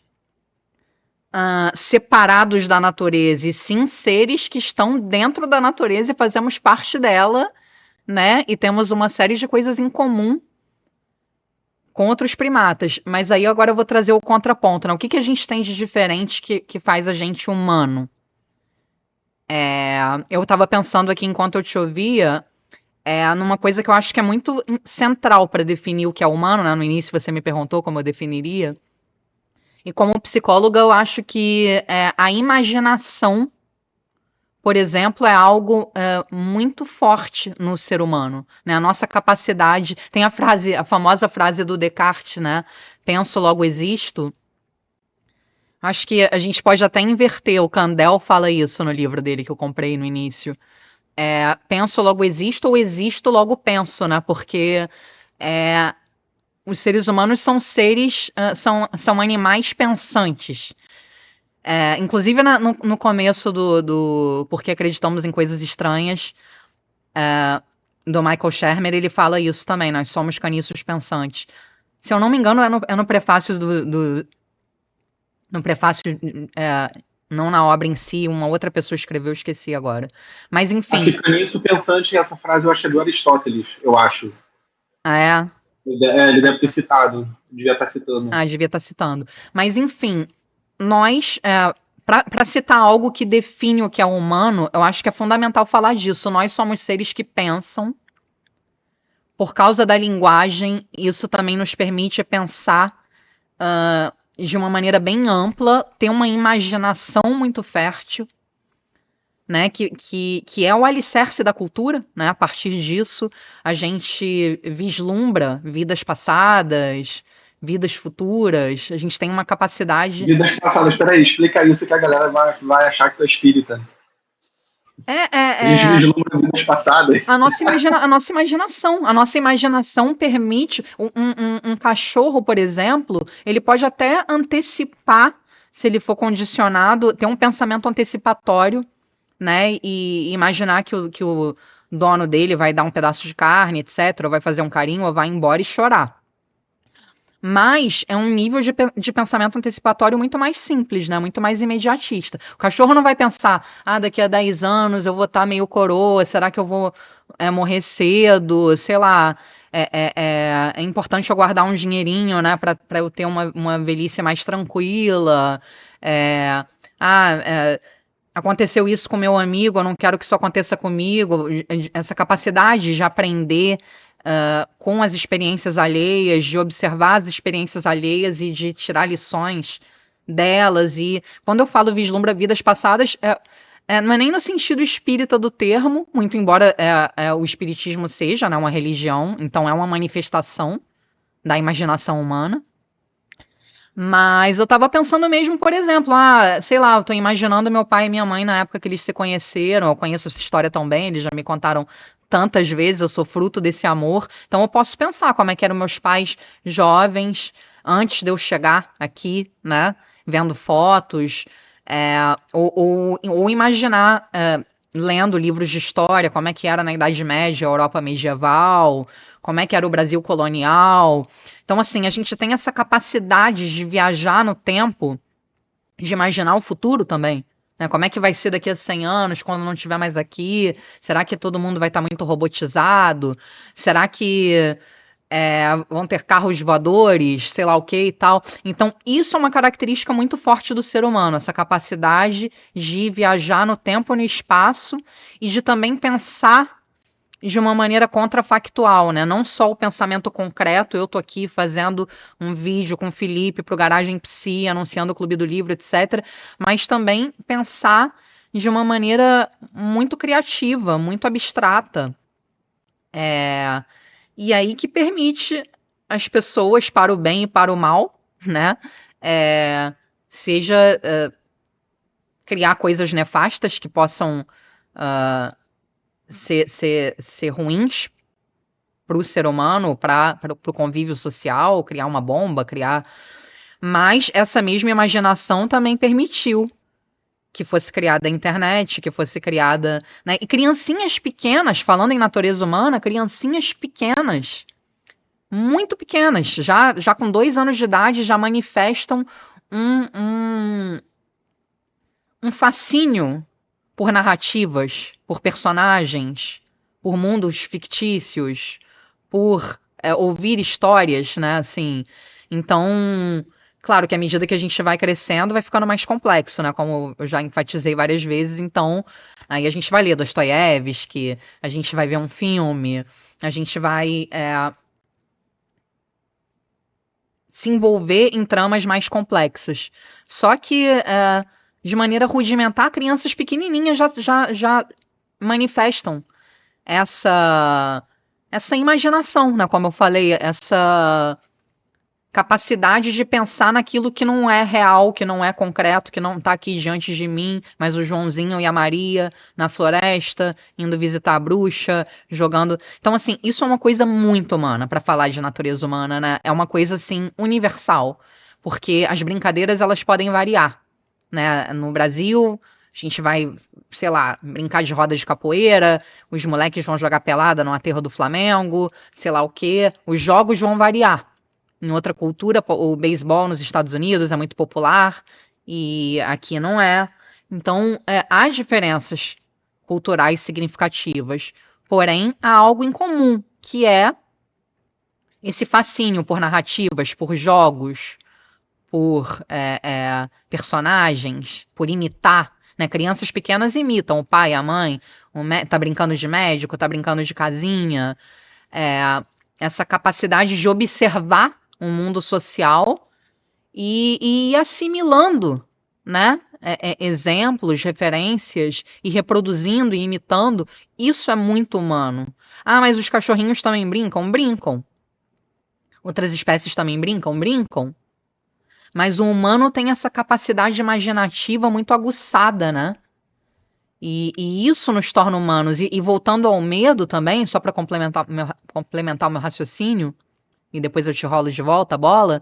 separados da natureza, e sim seres que estão dentro da natureza e fazemos parte dela, né? E temos uma série de coisas em comum com outros primatas. Mas aí agora eu vou trazer o contraponto, né? O que a gente tem de diferente que faz a gente humano? Eu estava pensando aqui enquanto eu te ouvia, numa coisa que eu acho que é muito central para definir o que é humano, né? No início você me perguntou como eu definiria. E como psicóloga, eu acho que a imaginação, por exemplo, é algo muito forte no ser humano, né? A nossa capacidade. Tem a famosa frase do Descartes, né? Penso, logo existo. Acho que a gente pode até inverter. O Kandel fala isso no livro dele que eu comprei no início. Penso, logo existo, ou existo, logo penso, né? Porque os seres humanos são seres, são animais pensantes. Inclusive no começo do Porque Acreditamos em Coisas Estranhas, do Michael Shermer, ele fala isso também, nós somos caniços pensantes. Se eu não me engano, é no prefácio no prefácio, não na obra em si, uma outra pessoa escreveu, eu esqueci agora. Mas enfim. Acho que caniço pensante, essa frase eu acho que é do Aristóteles, eu acho. Ah, é? Ele deve ter citado, devia estar citando. Devia estar citando. Mas enfim, nós, para citar algo que define o que é humano, eu acho que é fundamental falar disso. Nós somos seres que pensam. Por causa da linguagem, isso também nos permite pensar de uma maneira bem ampla, ter uma imaginação muito fértil, né, que é o alicerce da cultura, né? A partir disso, a gente vislumbra vidas passadas, vidas futuras, a gente tem uma capacidade. Vidas passadas, peraí, explica isso que a galera vai achar que tu é espírita. A gente vislumbra vidas passadas. A nossa imaginação permite. Um cachorro, por exemplo, ele pode até antecipar, se ele for condicionado, ter um pensamento antecipatório, né? E imaginar que o dono dele vai dar um pedaço de carne, etc., ou vai fazer um carinho, ou vai embora e chorar. Mas é um nível de pensamento antecipatório muito mais simples, né? Muito mais imediatista. O cachorro não vai pensar, daqui a 10 anos eu vou estar meio coroa, será que eu vou morrer cedo? Sei lá, é importante eu guardar um dinheirinho, né? Para eu ter uma velhice mais tranquila. Aconteceu isso com meu amigo, eu não quero que isso aconteça comigo. Essa capacidade de aprender com as experiências alheias, de observar as experiências alheias e de tirar lições delas. E quando eu falo vislumbra vidas passadas, não é nem no sentido espírita do termo, muito embora o espiritismo seja, né, uma religião, então é uma manifestação da imaginação humana. Mas eu tava pensando mesmo, por exemplo, sei lá, eu tô imaginando meu pai e minha mãe na época que eles se conheceram. Eu conheço essa história tão bem, eles já me contaram tantas vezes, eu sou fruto desse amor. Então eu posso pensar como é que eram meus pais jovens antes de eu chegar aqui, né? Vendo fotos, ou imaginar, lendo livros de história, como é que era na Idade Média, a Europa medieval, como é que era o Brasil colonial. Então, assim, a gente tem essa capacidade de viajar no tempo, de imaginar o futuro também. Né? Como é que vai ser daqui a 100 anos, quando não estiver mais aqui? Será que todo mundo vai estar muito robotizado? Será que vão ter carros voadores, sei lá o que e tal? Então, isso é uma característica muito forte do ser humano, essa capacidade de viajar no tempo e no espaço e de também pensar de uma maneira contrafactual, né? Não só o pensamento concreto, eu tô aqui fazendo um vídeo com o Felipe pro Garagem Psi, anunciando o Clube do Livro, etc., mas também pensar de uma maneira muito criativa, muito abstrata. E aí que permite as pessoas, para o bem e para o mal, né? Seja criar coisas nefastas que possam ser ruins para o ser humano, para o convívio social, criar uma bomba, Mas essa mesma imaginação também permitiu que fosse criada a internet, que fosse criada... Né? E criancinhas pequenas, falando em natureza humana, criancinhas pequenas, muito pequenas, já com 2 anos de idade, já manifestam um fascínio por narrativas, por personagens, por mundos fictícios, por ouvir histórias, né? Assim, então, claro que à medida que a gente vai crescendo, vai ficando mais complexo, né? Como eu já enfatizei várias vezes, então aí a gente vai ler Dostoiévski, a gente vai ver um filme, a gente vai se envolver em tramas mais complexas. Só que de maneira rudimentar, crianças pequenininhas já manifestam essa imaginação, né? Como eu falei, essa capacidade de pensar naquilo que não é real, que não é concreto, que não está aqui diante de mim, mas o Joãozinho e a Maria na floresta, indo visitar a bruxa, jogando. Então, assim, isso é uma coisa muito humana para falar de natureza humana, né? É uma coisa assim universal, porque as brincadeiras elas podem variar, né? No Brasil, a gente vai, sei lá, brincar de roda de capoeira, os moleques vão jogar pelada no aterro do Flamengo, sei lá o quê. Os jogos vão variar. Em outra cultura, o beisebol nos Estados Unidos é muito popular e aqui não é. Então, há diferenças culturais significativas. Porém, há algo em comum, que é esse fascínio por narrativas, por jogos, por personagens, por imitar. Né? Crianças pequenas imitam o pai, a mãe, tá brincando de médico, tá brincando de casinha. Essa capacidade de observar um mundo social e ir assimilando, né? Exemplos, referências, e reproduzindo e imitando, isso é muito humano. Mas os cachorrinhos também brincam? Brincam. Outras espécies também brincam, mas o humano tem essa capacidade imaginativa muito aguçada, né? E isso nos torna humanos. E voltando ao medo também, só para complementar o meu raciocínio, e depois eu te rolo de volta a bola,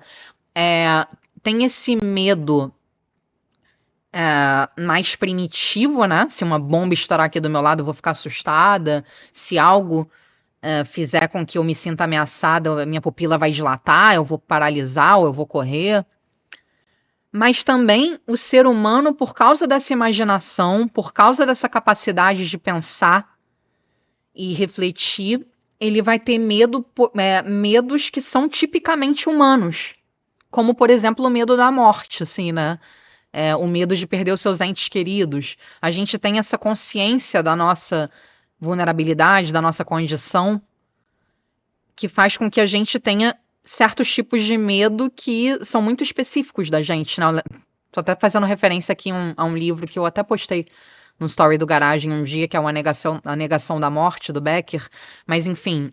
tem esse medo mais primitivo, né? Se uma bomba estourar aqui do meu lado, eu vou ficar assustada. Se algo fizer com que eu me sinta ameaçada, a minha pupila vai dilatar, eu vou paralisar ou eu vou correr. Mas também o ser humano, por causa dessa imaginação, por causa dessa capacidade de pensar e refletir, ele vai ter medos que são tipicamente humanos. Como, por exemplo, o medo da morte, assim, né? O medo de perder os seus entes queridos. A gente tem essa consciência da nossa vulnerabilidade, da nossa condição, que faz com que a gente tenha certos tipos de medo que são muito específicos da gente, né? Tô até fazendo referência aqui a um livro que eu até postei no story do Garagem um dia, que é A Negação da Morte, do Becker. Mas, enfim.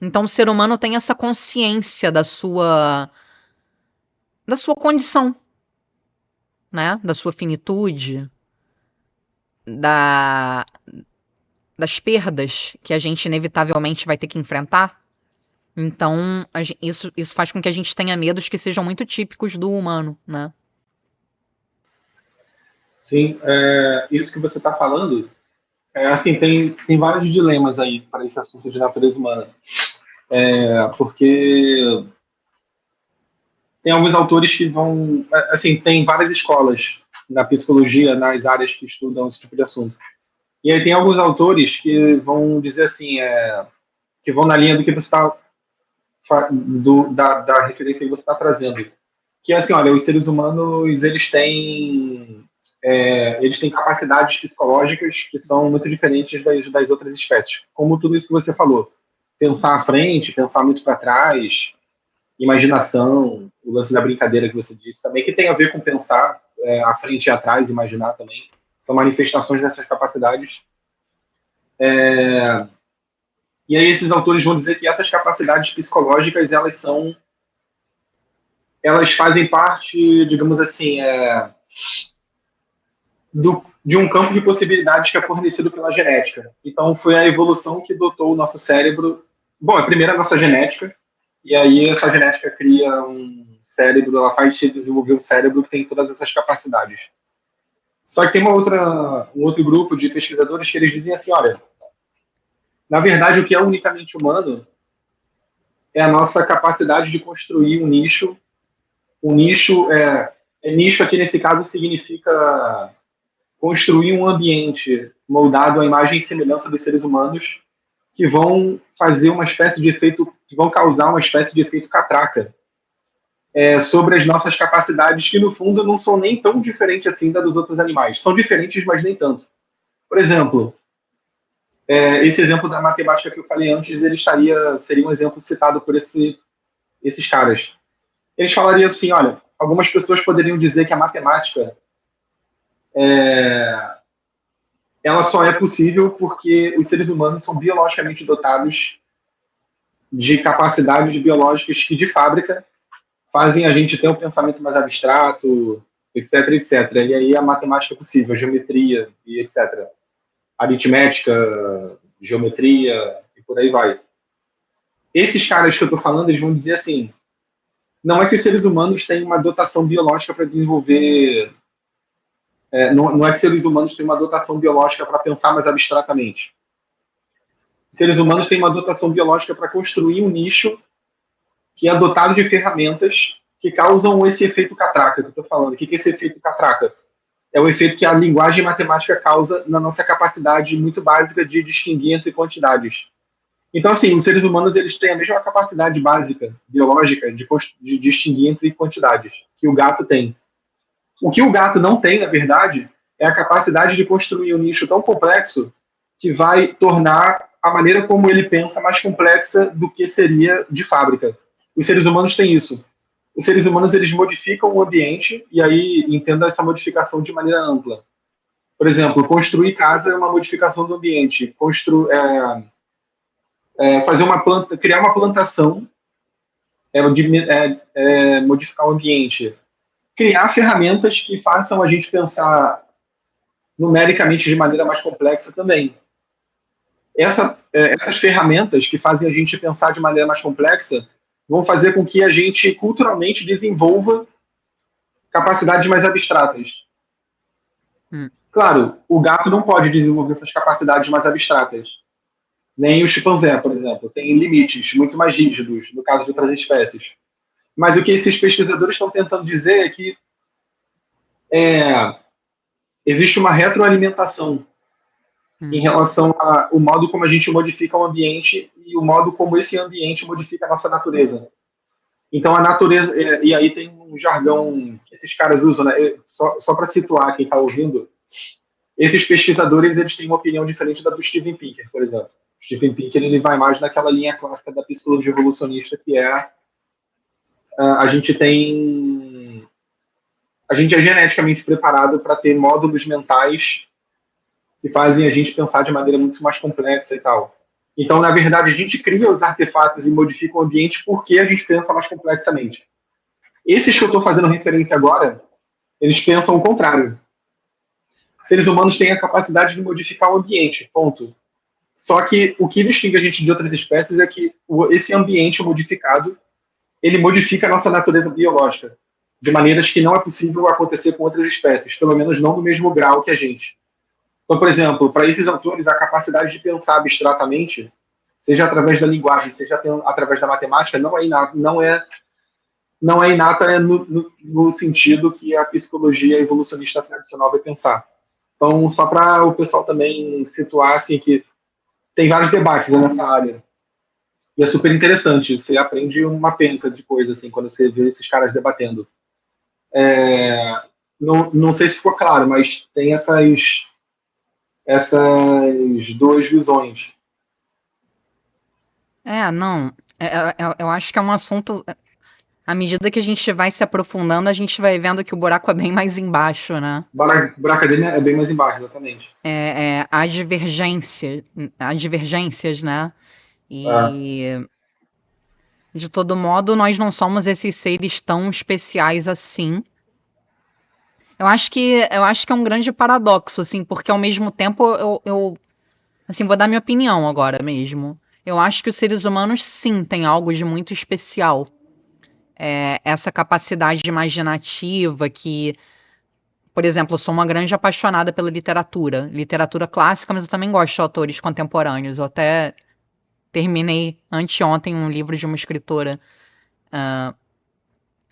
Então, o ser humano tem essa consciência da sua condição, né? Da sua finitude, das perdas que a gente inevitavelmente vai ter que enfrentar. Então, isso faz com que a gente tenha medos que sejam muito típicos do humano, né? Sim, isso que você está falando, assim, tem vários dilemas aí para esse assunto de natureza humana. Porque tem alguns autores que vão... Assim, tem várias escolas na psicologia, nas áreas que estudam esse tipo de assunto. E aí tem alguns autores que vão dizer assim, que vão na linha do que você está... da referência que você está trazendo. Que é assim, olha, os seres humanos, eles têm capacidades psicológicas que são muito diferentes das outras espécies. Como tudo isso que você falou. Pensar à frente, pensar muito para trás, imaginação, o lance da brincadeira que você disse também, que tem a ver com pensar à frente e atrás, imaginar também. São manifestações dessas capacidades. E aí esses autores vão dizer que essas capacidades psicológicas, elas fazem parte, digamos assim, de um campo de possibilidades que é fornecido pela genética. Então, foi a evolução que dotou o nosso cérebro. Bom, primeiro a nossa genética, e aí essa genética cria um cérebro, ela faz desenvolver um cérebro que tem todas essas capacidades. Só que tem um outro grupo de pesquisadores que eles dizem assim, olha, na verdade, o que é unicamente humano é a nossa capacidade de construir um nicho. Um nicho, nicho aqui nesse caso significa construir um ambiente moldado à imagem e semelhança dos seres humanos que vão fazer uma espécie de efeito, que vão causar uma espécie de efeito catraca sobre as nossas capacidades, que no fundo não são nem tão diferentes assim da dos outros animais. São diferentes, mas nem tanto. Por exemplo, esse exemplo da matemática que eu falei antes, seria um exemplo citado por esses caras. Eles falariam assim, olha, algumas pessoas poderiam dizer que a matemática ela só é possível porque os seres humanos são biologicamente dotados de capacidades biológicas que, de fábrica, fazem a gente ter um pensamento mais abstrato, etc, etc. E aí a matemática é possível, a geometria e etc. Aritmética, geometria e por aí vai. Esses caras que eu estou falando, eles vão dizer assim, não é que os seres humanos têm uma dotação biológica para desenvolver... não é que os seres humanos têm uma dotação biológica para pensar mais abstratamente. Os seres humanos têm uma dotação biológica para construir um nicho que é dotado de ferramentas que causam esse efeito catraca que eu estou falando. O que é esse efeito catraca? É o efeito que a linguagem matemática causa na nossa capacidade muito básica de distinguir entre quantidades. Então, assim, os seres humanos eles têm a mesma capacidade básica, biológica, de distinguir entre quantidades que o gato tem. O que o gato não tem, na verdade, é a capacidade de construir um nicho tão complexo que vai tornar a maneira como ele pensa mais complexa do que seria de fábrica. Os seres humanos têm isso. Os seres humanos eles modificam o ambiente e aí entenda essa modificação de maneira ampla. Por exemplo, construir casa é uma modificação do ambiente. fazer uma planta, criar uma plantação, modificar o ambiente, criar ferramentas que façam a gente pensar numericamente de maneira mais complexa também. Essas ferramentas que fazem a gente pensar de maneira mais complexa vão fazer com que a gente culturalmente desenvolva capacidades mais abstratas. Claro, o gato não pode desenvolver essas capacidades mais abstratas. Nem o chimpanzé, por exemplo. Tem limites muito mais rígidos, no caso de outras espécies. Mas o que esses pesquisadores estão tentando dizer é que existe uma retroalimentação em relação ao modo como a gente modifica o ambiente e o modo como esse ambiente modifica a nossa natureza. Então, a natureza... E aí tem um jargão que esses caras usam, né? Só para situar quem está ouvindo, esses pesquisadores eles têm uma opinião diferente da do Steven Pinker, por exemplo. O Steven Pinker ele vai mais naquela linha clássica da psicologia evolucionista, que é a gente é geneticamente preparado para ter módulos mentais que fazem a gente pensar de maneira muito mais complexa e tal. Então, na verdade, a gente cria os artefatos e modifica o ambiente porque a gente pensa mais complexamente. Esses que eu estou fazendo referência agora, eles pensam o contrário. Seres humanos têm a capacidade de modificar o ambiente, ponto. Só que o que distingue a gente de outras espécies é que esse ambiente modificado, ele modifica a nossa natureza biológica, de maneiras que não é possível acontecer com outras espécies, pelo menos não no mesmo grau que a gente. Então, por exemplo, para esses autores, a capacidade de pensar abstratamente, seja através da linguagem, seja através da matemática, não é inata no sentido que a psicologia evolucionista tradicional vai pensar. Então, só para o pessoal também situar, assim, que tem vários debates nessa área. E é super interessante. Você aprende uma penca de coisa, assim, quando você vê esses caras debatendo. Não sei se ficou claro, mas tem essas duas visões. Não. Eu acho que é um assunto. À medida que a gente vai se aprofundando, a gente vai vendo que o buraco é bem mais embaixo, né? O buraco dele é bem mais embaixo, exatamente. Há divergências, né? E de todo modo, nós não somos esses seres tão especiais assim. Eu acho que é um grande paradoxo, assim, porque ao mesmo tempo eu assim, vou dar minha opinião agora mesmo. Eu acho que os seres humanos sim têm algo de muito especial. Essa capacidade imaginativa que, por exemplo, eu sou uma grande apaixonada pela literatura clássica, mas eu também gosto de autores contemporâneos. Eu até terminei anteontem um livro de uma escritora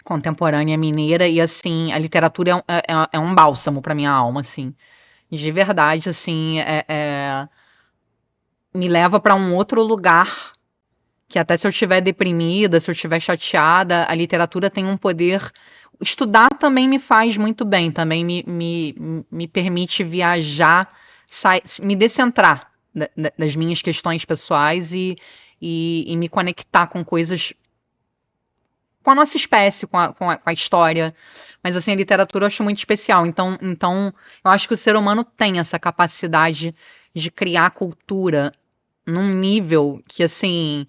contemporânea mineira e assim a literatura é um bálsamo para minha alma, assim, de verdade, assim, me leva para um outro lugar que até se eu estiver deprimida, se eu estiver chateada, a literatura tem um poder. Estudar também me faz muito bem, também me permite viajar, me descentrar das minhas questões pessoais e me conectar com coisas, com a nossa espécie, com a história. Mas assim, a literatura eu acho muito especial. Então, eu acho que o ser humano tem essa capacidade de criar cultura num nível que, assim,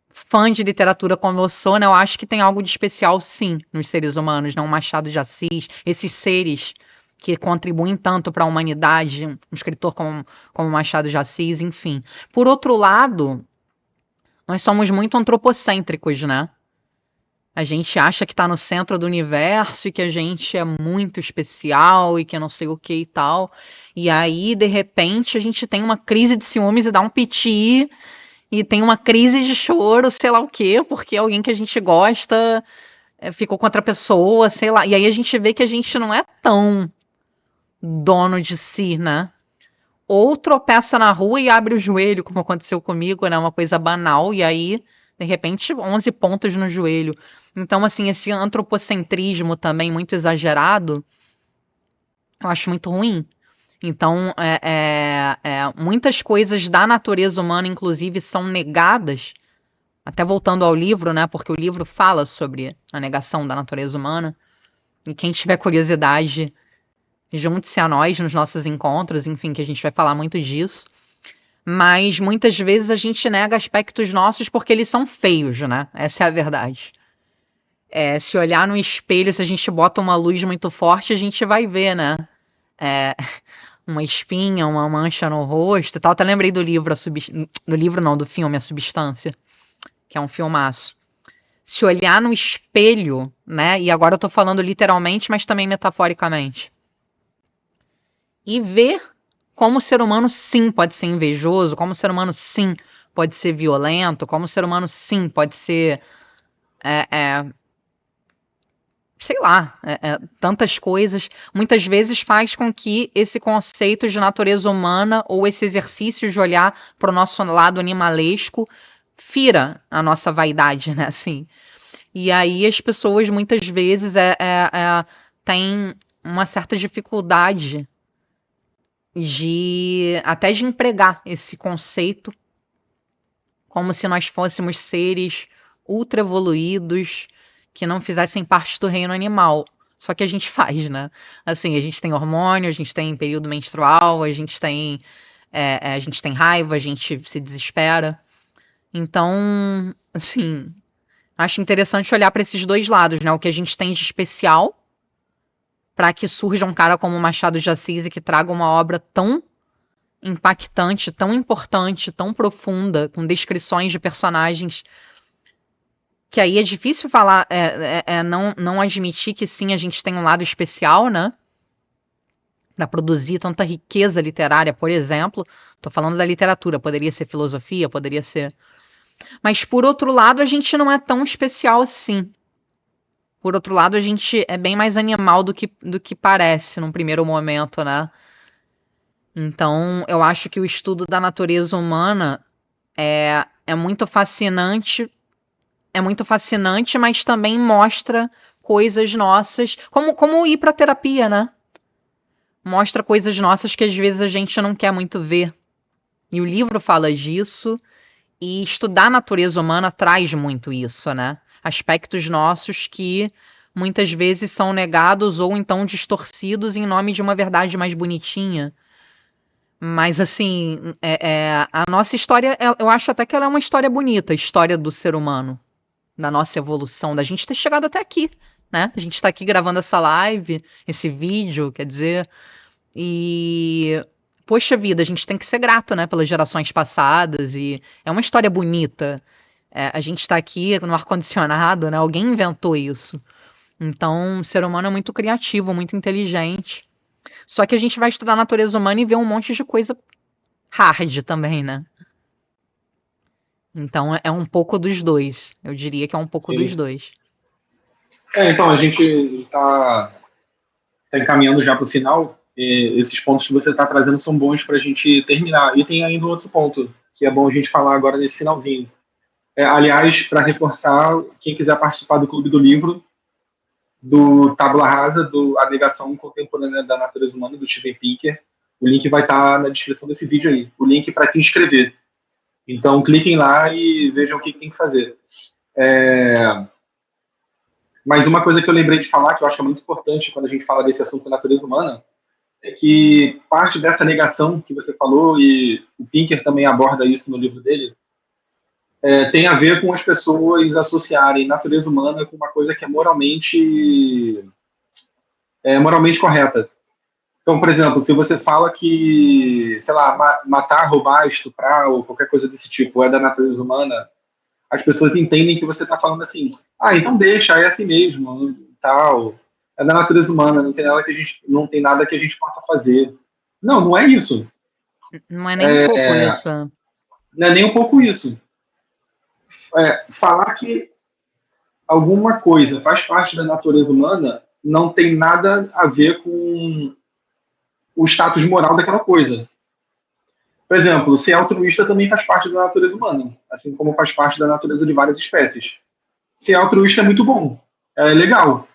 fã de literatura como eu sou, né, eu acho que tem algo de especial, sim, nos seres humanos, não? Machado de Assis, esses seres que contribuem tanto para a humanidade, um escritor como Machado de Assis, enfim. Por outro lado, nós somos muito antropocêntricos, né? A gente acha que está no centro do universo e que a gente é muito especial e que não sei o que e tal. E aí, de repente, a gente tem uma crise de ciúmes e dá um piti e tem uma crise de choro, sei lá o quê, porque alguém que a gente gosta ficou com outra pessoa, sei lá. E aí a gente vê que a gente não é tão dono de si, né? Ou tropeça na rua e abre o joelho, como aconteceu comigo, né? Uma coisa banal, e aí, de repente, 11 pontos no joelho. Então, assim, esse antropocentrismo também muito exagerado, eu acho muito ruim. Então, muitas coisas da natureza humana, inclusive, são negadas. Até voltando ao livro, né? Porque o livro fala sobre a negação da natureza humana. E quem tiver curiosidade, junte-se a nós nos nossos encontros, enfim, que a gente vai falar muito disso. mas muitas vezes a gente nega aspectos nossos porque eles são feios, né? Essa é a verdade. Se olhar no espelho, se a gente bota uma luz muito forte, a gente vai ver, né? Uma espinha, uma mancha no rosto e tal. Até lembrei do livro, do livro não, do filme A Substância, que é um filmaço. Se olhar no espelho, né? E agora eu tô falando literalmente, mas também metaforicamente. E ver como o ser humano sim pode ser invejoso, como o ser humano sim pode ser violento, como o ser humano sim pode ser sei lá, tantas coisas, muitas vezes faz com que esse conceito de natureza humana ou esse exercício de olhar para o nosso lado animalesco fira a nossa vaidade, né? Assim. E aí as pessoas muitas vezes têm uma certa dificuldade até de empregar esse conceito como se nós fôssemos seres ultra evoluídos que não fizessem parte do reino animal. Só que a gente faz, né? Assim, a gente tem hormônio, a gente tem período menstrual, a gente tem raiva, a gente se desespera. Então, assim, acho interessante olhar para esses dois lados, né? O que a gente tem de especial para que surja um cara como Machado de Assis e que traga uma obra tão impactante, tão importante, tão profunda, com descrições de personagens que aí é difícil falar, não admitir que sim, a gente tem um lado especial, né? Para produzir tanta riqueza literária, por exemplo. Estou falando da literatura, poderia ser filosofia, poderia ser. Mas por outro lado, a gente não é tão especial assim. Por outro lado, a gente é bem mais animal do que parece num primeiro momento, né? Então, eu acho que o estudo da natureza humana é muito fascinante. É muito fascinante, mas também mostra coisas nossas, como ir para terapia, né? Mostra coisas nossas que às vezes a gente não quer muito ver. E o livro fala disso, e estudar a natureza humana traz muito isso, né? Aspectos nossos que muitas vezes são negados ou então distorcidos em nome de uma verdade mais bonitinha. Mas assim, a nossa história, eu acho até que ela é uma história bonita, a história do ser humano, da nossa evolução, da gente ter chegado até aqui, né? A gente está aqui gravando essa live, esse vídeo, quer dizer, e poxa vida, a gente tem que ser grato, né, pelas gerações passadas e é uma história bonita. A gente está aqui no ar-condicionado, né? Alguém inventou isso. Então, o ser humano é muito criativo, muito inteligente. Só que a gente vai estudar a natureza humana e ver um monte de coisa hard também, né? Então é um pouco dos dois. Eu diria que é um pouco dos Sim. dois. Então, a gente está encaminhando já para o final. Esses pontos que você está trazendo são bons para a gente terminar. E tem ainda um outro ponto, que é bom a gente falar agora nesse finalzinho. Aliás, para reforçar, quem quiser participar do Clube do Livro, do Tábula Rasa, do A Negação Contemporânea da Natureza Humana, do Steven Pinker, o link vai estar na descrição desse vídeo aí. O link para se inscrever. Então, cliquem lá e vejam o que tem que fazer. Mas uma coisa que eu lembrei de falar, que eu acho que é muito importante quando a gente fala desse assunto da natureza humana, é que parte dessa negação que você falou, e o Pinker também aborda isso no livro dele, tem a ver com as pessoas associarem natureza humana com uma coisa que é moralmente correta. Então, por exemplo, se você fala que, sei lá, matar, roubar, estuprar ou qualquer coisa desse tipo é da natureza humana, as pessoas entendem que você está falando assim, então deixa, é assim mesmo, tal, é da natureza humana, não tem nada que a gente possa fazer. Não, não é isso. Não é nem um pouco isso. Não é nem um pouco isso. Falar que alguma coisa faz parte da natureza humana não tem nada a ver com o status moral daquela coisa. Por exemplo, ser altruísta também faz parte da natureza humana, assim como faz parte da natureza de várias espécies. Ser altruísta é muito bom, é legal.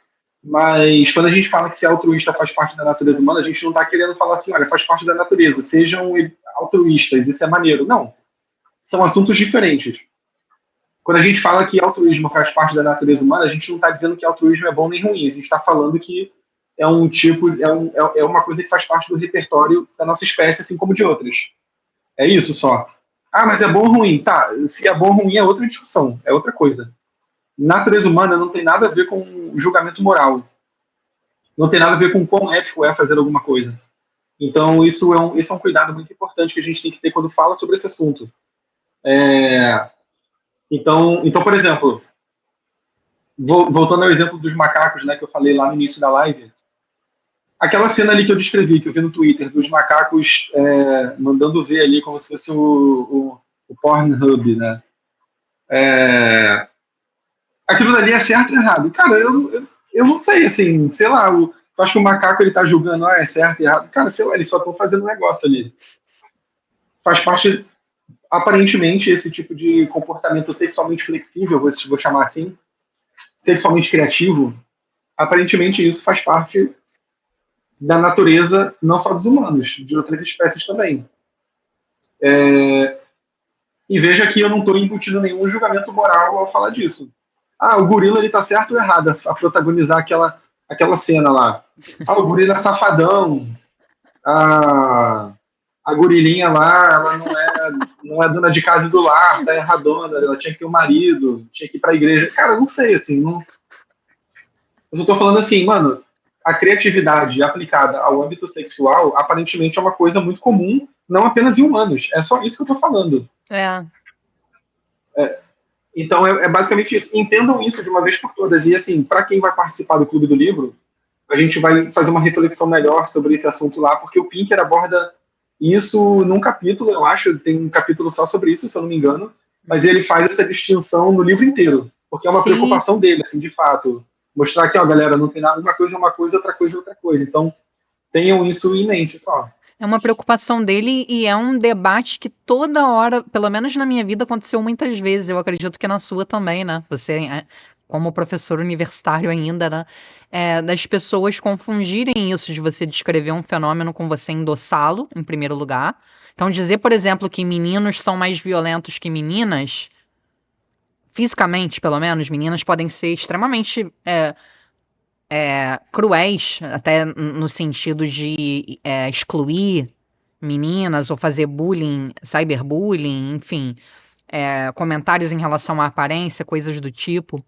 Mas quando a gente fala que ser altruísta faz parte da natureza humana, a gente não está querendo falar assim, olha, faz parte da natureza, sejam altruístas, isso é maneiro. Não, são assuntos diferentes. Quando a gente fala que altruísmo faz parte da natureza humana, a gente não está dizendo que altruísmo é bom nem ruim, a gente está falando que é um tipo, é uma coisa que faz parte do repertório da nossa espécie, assim como de outras. É isso só. Ah, mas é bom ou ruim? Tá, se é bom ou ruim é outra discussão, é outra coisa. Natureza humana não tem nada a ver com julgamento moral. Não tem nada a ver com quão ético é fazer alguma coisa. Então, isso é um cuidado muito importante que a gente tem que ter quando fala sobre esse assunto. Então, por exemplo, voltando ao exemplo dos macacos, né, que eu falei lá no início da live, aquela cena ali que eu descrevi, que eu vi no Twitter, dos macacos mandando ver ali como se fosse o Pornhub, né? Aquilo dali é certo ou errado? Cara, eu não sei, assim, sei lá, eu acho que o macaco ele tá julgando, é certo e errado. Cara, sei lá, eles só estão fazendo um negócio ali. Faz parte, aparentemente, esse tipo de comportamento sexualmente flexível, vou chamar assim, sexualmente criativo, aparentemente isso faz parte da natureza, não só dos humanos, de outras espécies também. E veja que eu não estou embutindo nenhum julgamento moral ao falar disso. Ah, o gorila ele tá certo ou errado a protagonizar aquela cena lá. Ah, o gorila é safadão. A gorilinha lá, ela não é dona de casa e do lar, tá erradona, ela tinha que ter um marido, tinha que ir pra igreja. Cara, não sei, assim, não. Eu só tô falando assim, mano, a criatividade aplicada ao âmbito sexual aparentemente é uma coisa muito comum, não apenas em humanos. É só isso que eu tô falando. É. Então é basicamente isso. Entendam isso de uma vez por todas. E assim, para quem vai participar do Clube do Livro, a gente vai fazer uma reflexão melhor sobre esse assunto lá, porque o Pinker aborda isso num capítulo, eu acho, tem um capítulo só sobre isso, se eu não me engano, mas ele faz essa distinção no livro inteiro, porque é uma Sim. preocupação dele, assim, de fato. Mostrar que, ó, galera, não tem nada, uma coisa é uma coisa, outra coisa é outra coisa. Então, tenham isso em mente, só. É uma preocupação dele e é um debate que toda hora, pelo menos na minha vida, aconteceu muitas vezes. Eu acredito que na sua também, né? Você, como professor universitário ainda, né? Das pessoas confundirem isso de você descrever um fenômeno com você endossá-lo, em primeiro lugar. Então, dizer, por exemplo, que meninos são mais violentos que meninas, fisicamente, pelo menos, meninas podem ser extremamente cruéis, até no sentido de excluir meninas ou fazer bullying, cyberbullying, enfim, comentários em relação à aparência, coisas do tipo.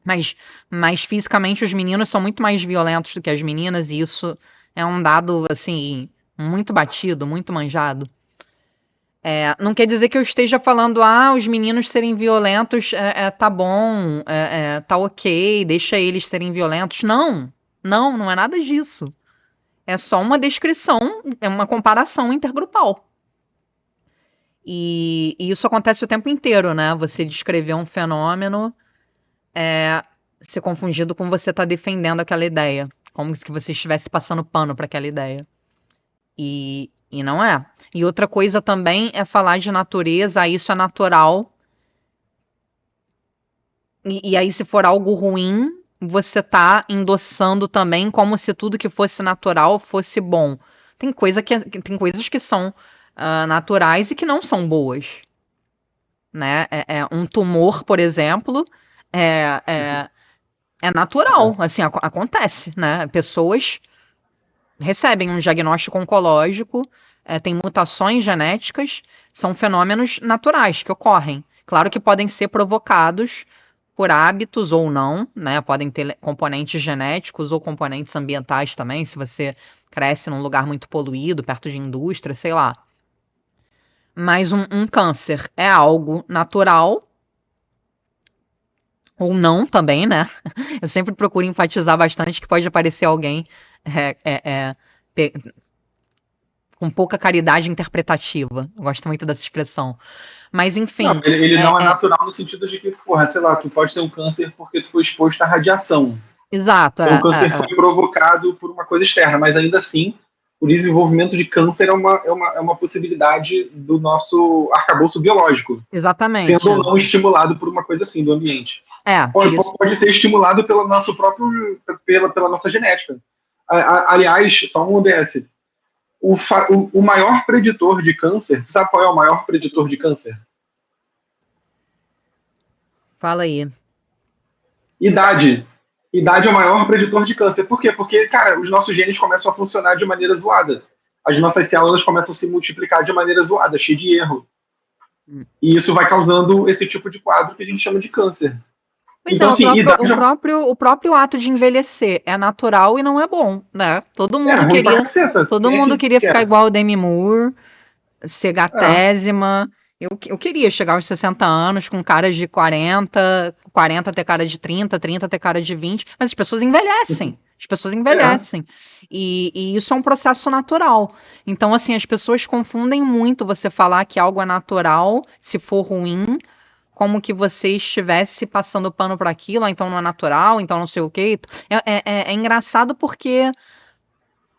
Mas fisicamente os meninos são muito mais violentos do que as meninas, e isso é um dado, assim, muito batido, muito manjado. Não quer dizer que eu esteja falando, os meninos serem violentos tá bom, tá ok, deixa eles serem violentos. Não é nada disso. É só uma descrição, é uma comparação intergrupal. E isso acontece o tempo inteiro, né? Você descrever um fenômeno ser confundido com você tá defendendo aquela ideia. Como se você estivesse passando pano para aquela ideia. E não é. E outra coisa também é falar de natureza, isso é natural. E aí, se for algo ruim, você tá endossando também como se tudo que fosse natural fosse bom. Tem coisas que são naturais e que não são boas. Né? Um tumor, por exemplo, é natural, assim, acontece, né? Pessoas recebem um diagnóstico oncológico, tem mutações genéticas, são fenômenos naturais que ocorrem. Claro que podem ser provocados por hábitos ou não, né? Podem ter componentes genéticos ou componentes ambientais também, se você cresce num lugar muito poluído, perto de indústria, sei lá. Mas um câncer é algo natural ou não também, né? Eu sempre procuro enfatizar bastante que pode aparecer alguém com pouca caridade interpretativa. Eu gosto muito dessa expressão. Mas, enfim. Não, ele não é natural no sentido de que, porra, sei lá, tu pode ter um câncer porque tu foi exposto à radiação. Exato. Então o câncer foi provocado por uma coisa externa, mas ainda assim, o desenvolvimento de câncer é uma possibilidade do nosso arcabouço biológico. Exatamente. Sendo ou não estimulado por uma coisa assim do ambiente. Pode ser estimulado pelo nosso próprio, pela nossa genética. Aliás, só um ODS. O maior preditor de câncer, sabe qual é o maior preditor de câncer? Fala aí. Idade. Idade é o maior preditor de câncer. Por quê? Porque, cara, os nossos genes começam a funcionar de maneira zoada. as nossas células começam a se multiplicar de maneira zoada, cheia de erro. E isso vai causando esse tipo de quadro que a gente chama de câncer. Pois Então, é, assim, o próprio ato de envelhecer é natural e não é bom, né? é ruim pra caceta. Todo Quem é mundo que queria ficar quer? igual o Demi Moore, ser É, gatésima. Eu queria chegar aos 60 anos com caras de 40, 40 ter cara de 30, 30 ter cara de 20, mas as pessoas envelhecem. As pessoas é. envelhecem. E isso é um processo natural. Então, assim, as pessoas confundem muito você falar que algo é natural, se for ruim, como que você estivesse passando pano para aquilo, ou então não é natural, então não sei o quê. É engraçado porque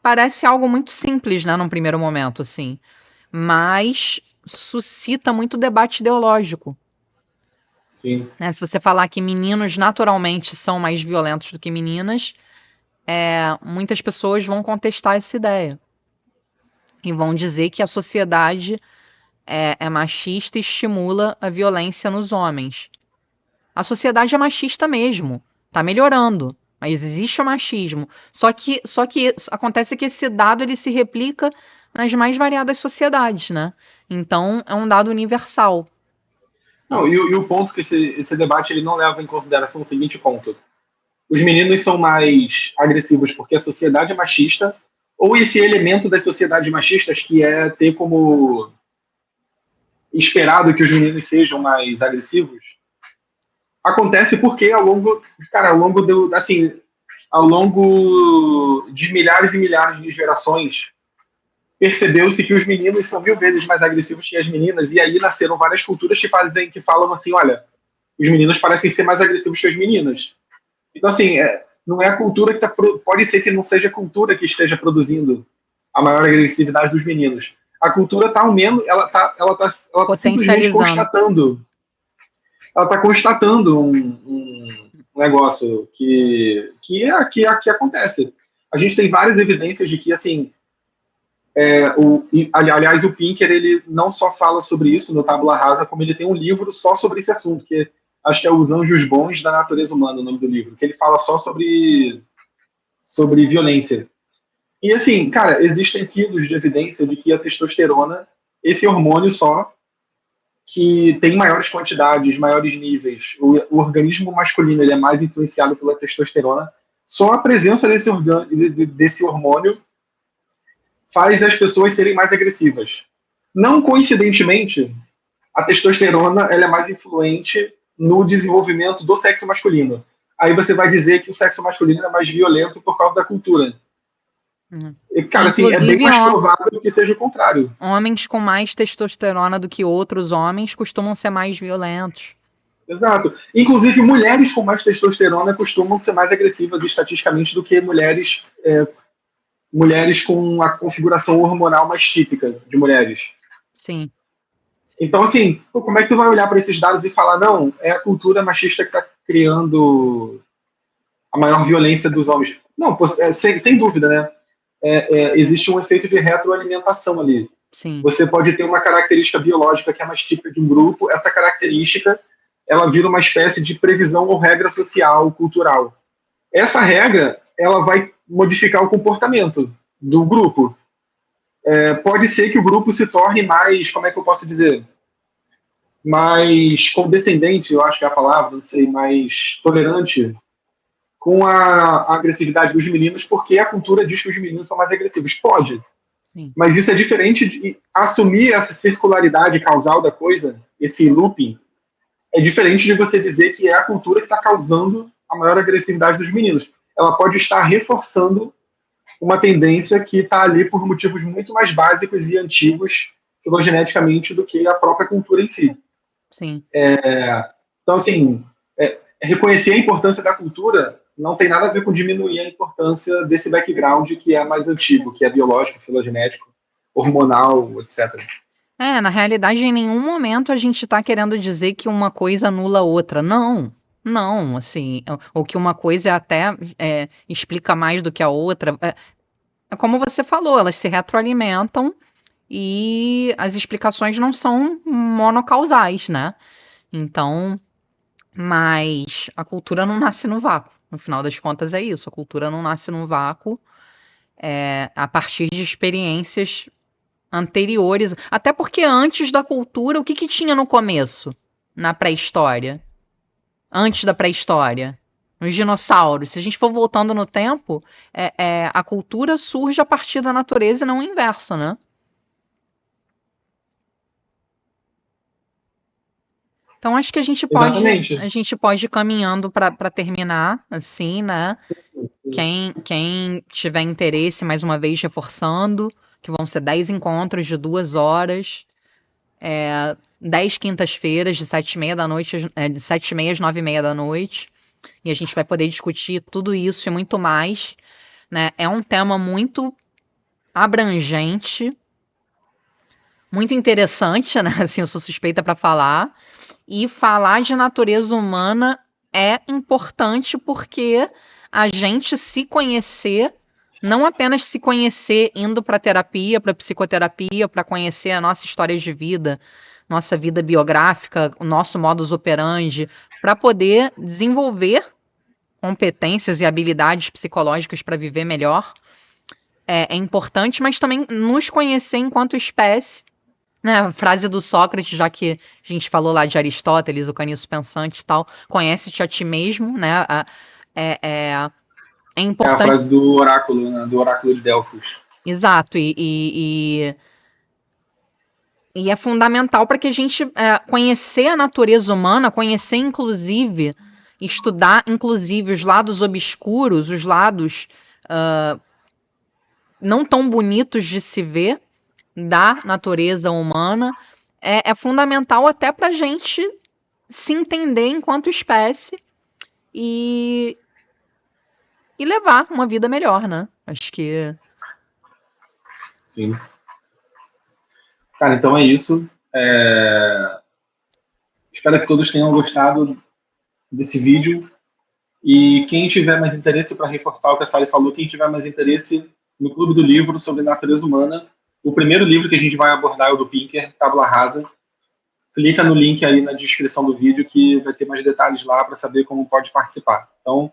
parece algo muito simples, né, num primeiro momento, assim. Mas suscita muito debate ideológico. Sim. Né? Se você falar que meninos naturalmente são mais violentos do que meninas, muitas pessoas vão contestar essa ideia. E vão dizer que a sociedade é machista e estimula a violência nos homens. A sociedade é machista mesmo. Tá melhorando, mas existe o machismo. Só que acontece que esse dado ele se replica nas mais variadas sociedades, né? Então é um dado universal. Não, e o ponto que esse debate ele não leva em consideração o seguinte ponto. Os meninos são mais agressivos porque a sociedade é machista, ou esse elemento das sociedades machistas que é ter como esperado que os meninos sejam mais agressivos, acontece porque ao longo do, assim, ao longo de milhares e milhares de gerações, percebeu-se que os meninos são 1000 vezes mais agressivos que as meninas, e aí nasceram várias culturas que falam assim, olha, os meninos parecem ser mais agressivos que as meninas. Então, assim, não é a cultura que pode ser que não seja a cultura que esteja produzindo a maior agressividade dos meninos. A cultura está ao menos, ela tá simplesmente Potencializando. constatando, ela está constatando um negócio que acontece. A gente tem várias evidências de que, assim, aliás, o Pinker, ele não só fala sobre isso no Tabula Rasa, como ele tem um livro só sobre esse assunto, que acho que é Os Anjos Bons da Natureza Humana, o nome do livro, que ele fala só sobre violência. E assim, cara, existem quilos de evidência de que a testosterona, esse hormônio só, que tem maiores quantidades, maiores níveis, o organismo masculino ele é mais influenciado pela testosterona, só a presença desse hormônio faz as pessoas serem mais agressivas. Não coincidentemente, a testosterona ela é mais influente no desenvolvimento do sexo masculino. Aí você vai dizer que o sexo masculino é mais violento por causa da cultura. Uhum. E, E, cara, assim, é bem inclusive, mais provável que seja o contrário. homens com mais testosterona do que outros homens costumam ser mais violentos. Exato. Inclusive, mulheres com mais testosterona costumam ser mais agressivas estatisticamente do que mulheres com a configuração hormonal mais típica de mulheres. Sim. Então, assim, como é que tu vai olhar para esses dados e falar, não, é a cultura machista que está criando a maior violência dos homens? Não, sem dúvida, né? Existe um efeito de retroalimentação ali. Sim. Você pode ter uma característica biológica que é mais típica de um grupo, essa característica ela vira uma espécie de previsão ou regra social, cultural. Essa regra ela vai modificar o comportamento do grupo. Pode ser que o grupo se torne mais, como é que eu posso dizer, mais condescendente, eu acho que é a palavra, não sei, mais tolerante com a agressividade dos meninos, porque a cultura diz que os meninos são mais agressivos. Pode, Sim. mas isso é diferente de assumir essa circularidade causal da coisa, esse looping, é diferente de você dizer que é a cultura que está causando a maior agressividade dos meninos. Ela pode estar reforçando uma tendência que está ali por motivos muito mais básicos e antigos filogeneticamente do que a própria cultura em si. Sim. Então, assim, reconhecer a importância da cultura não tem nada a ver com diminuir a importância desse background que é mais antigo, que é biológico, filogenético, hormonal, etc. Na realidade, em nenhum momento a gente está querendo dizer que uma coisa anula a outra. Não, não, assim, ou que uma coisa até explica mais do que a outra. É como você falou, elas se retroalimentam e as explicações não são monocausais, né? Então, mas a cultura não nasce no vácuo. No final das contas é isso, a cultura não nasce no vácuo. a partir de experiências anteriores. Até porque antes da cultura, o que tinha no começo? Na pré-história? Antes da pré-história? Os dinossauros. Se a gente for voltando no tempo, a cultura surge a partir da natureza e não o inverso, né? Então acho que a gente pode ir caminhando para terminar, assim, né? Quem tiver interesse, mais uma vez reforçando, que vão ser 10 encontros de 2 horas, 10 quintas-feiras, de 7h30 da noite, de 7h30 às 9h30 da noite. E a gente vai poder discutir tudo isso e muito mais, né? É um tema muito abrangente, muito interessante, né? Assim, eu sou suspeita para falar. E falar de natureza humana é importante porque a gente se conhecer, não apenas se conhecer indo para terapia, para psicoterapia, para conhecer a nossa história de vida, nossa vida biográfica, o nosso modus operandi, para poder desenvolver competências e habilidades psicológicas para viver melhor, é importante, mas também nos conhecer enquanto espécie, né, a frase do Sócrates, já que a gente falou lá de Aristóteles, o caniço pensante e tal, conhece-te a ti mesmo, né? É É a importante. frase do oráculo, né, do oráculo de Delfos. Exato, e é fundamental para que a gente conhecer a natureza humana, conhecer inclusive, estudar inclusive os lados obscuros, os lados não tão bonitos de se ver da natureza humana, é fundamental até para a gente se entender enquanto espécie e levar uma vida melhor, né? Acho que. Sim. Cara, então é isso. Espero que todos tenham gostado desse vídeo. E quem tiver mais interesse, para reforçar o que a Sally falou, quem tiver mais interesse no Clube do Livro sobre natureza humana, o primeiro livro que a gente vai abordar é o do Pinker, Tábula Rasa. Clica no link aí na descrição do vídeo que vai ter mais detalhes lá para saber como pode participar. Então,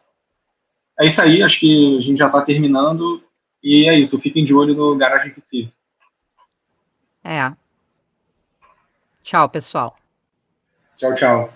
é isso aí, acho que a gente já está terminando. E é isso, fiquem de olho no Garagem PC. Tchau, pessoal. Tchau, tchau.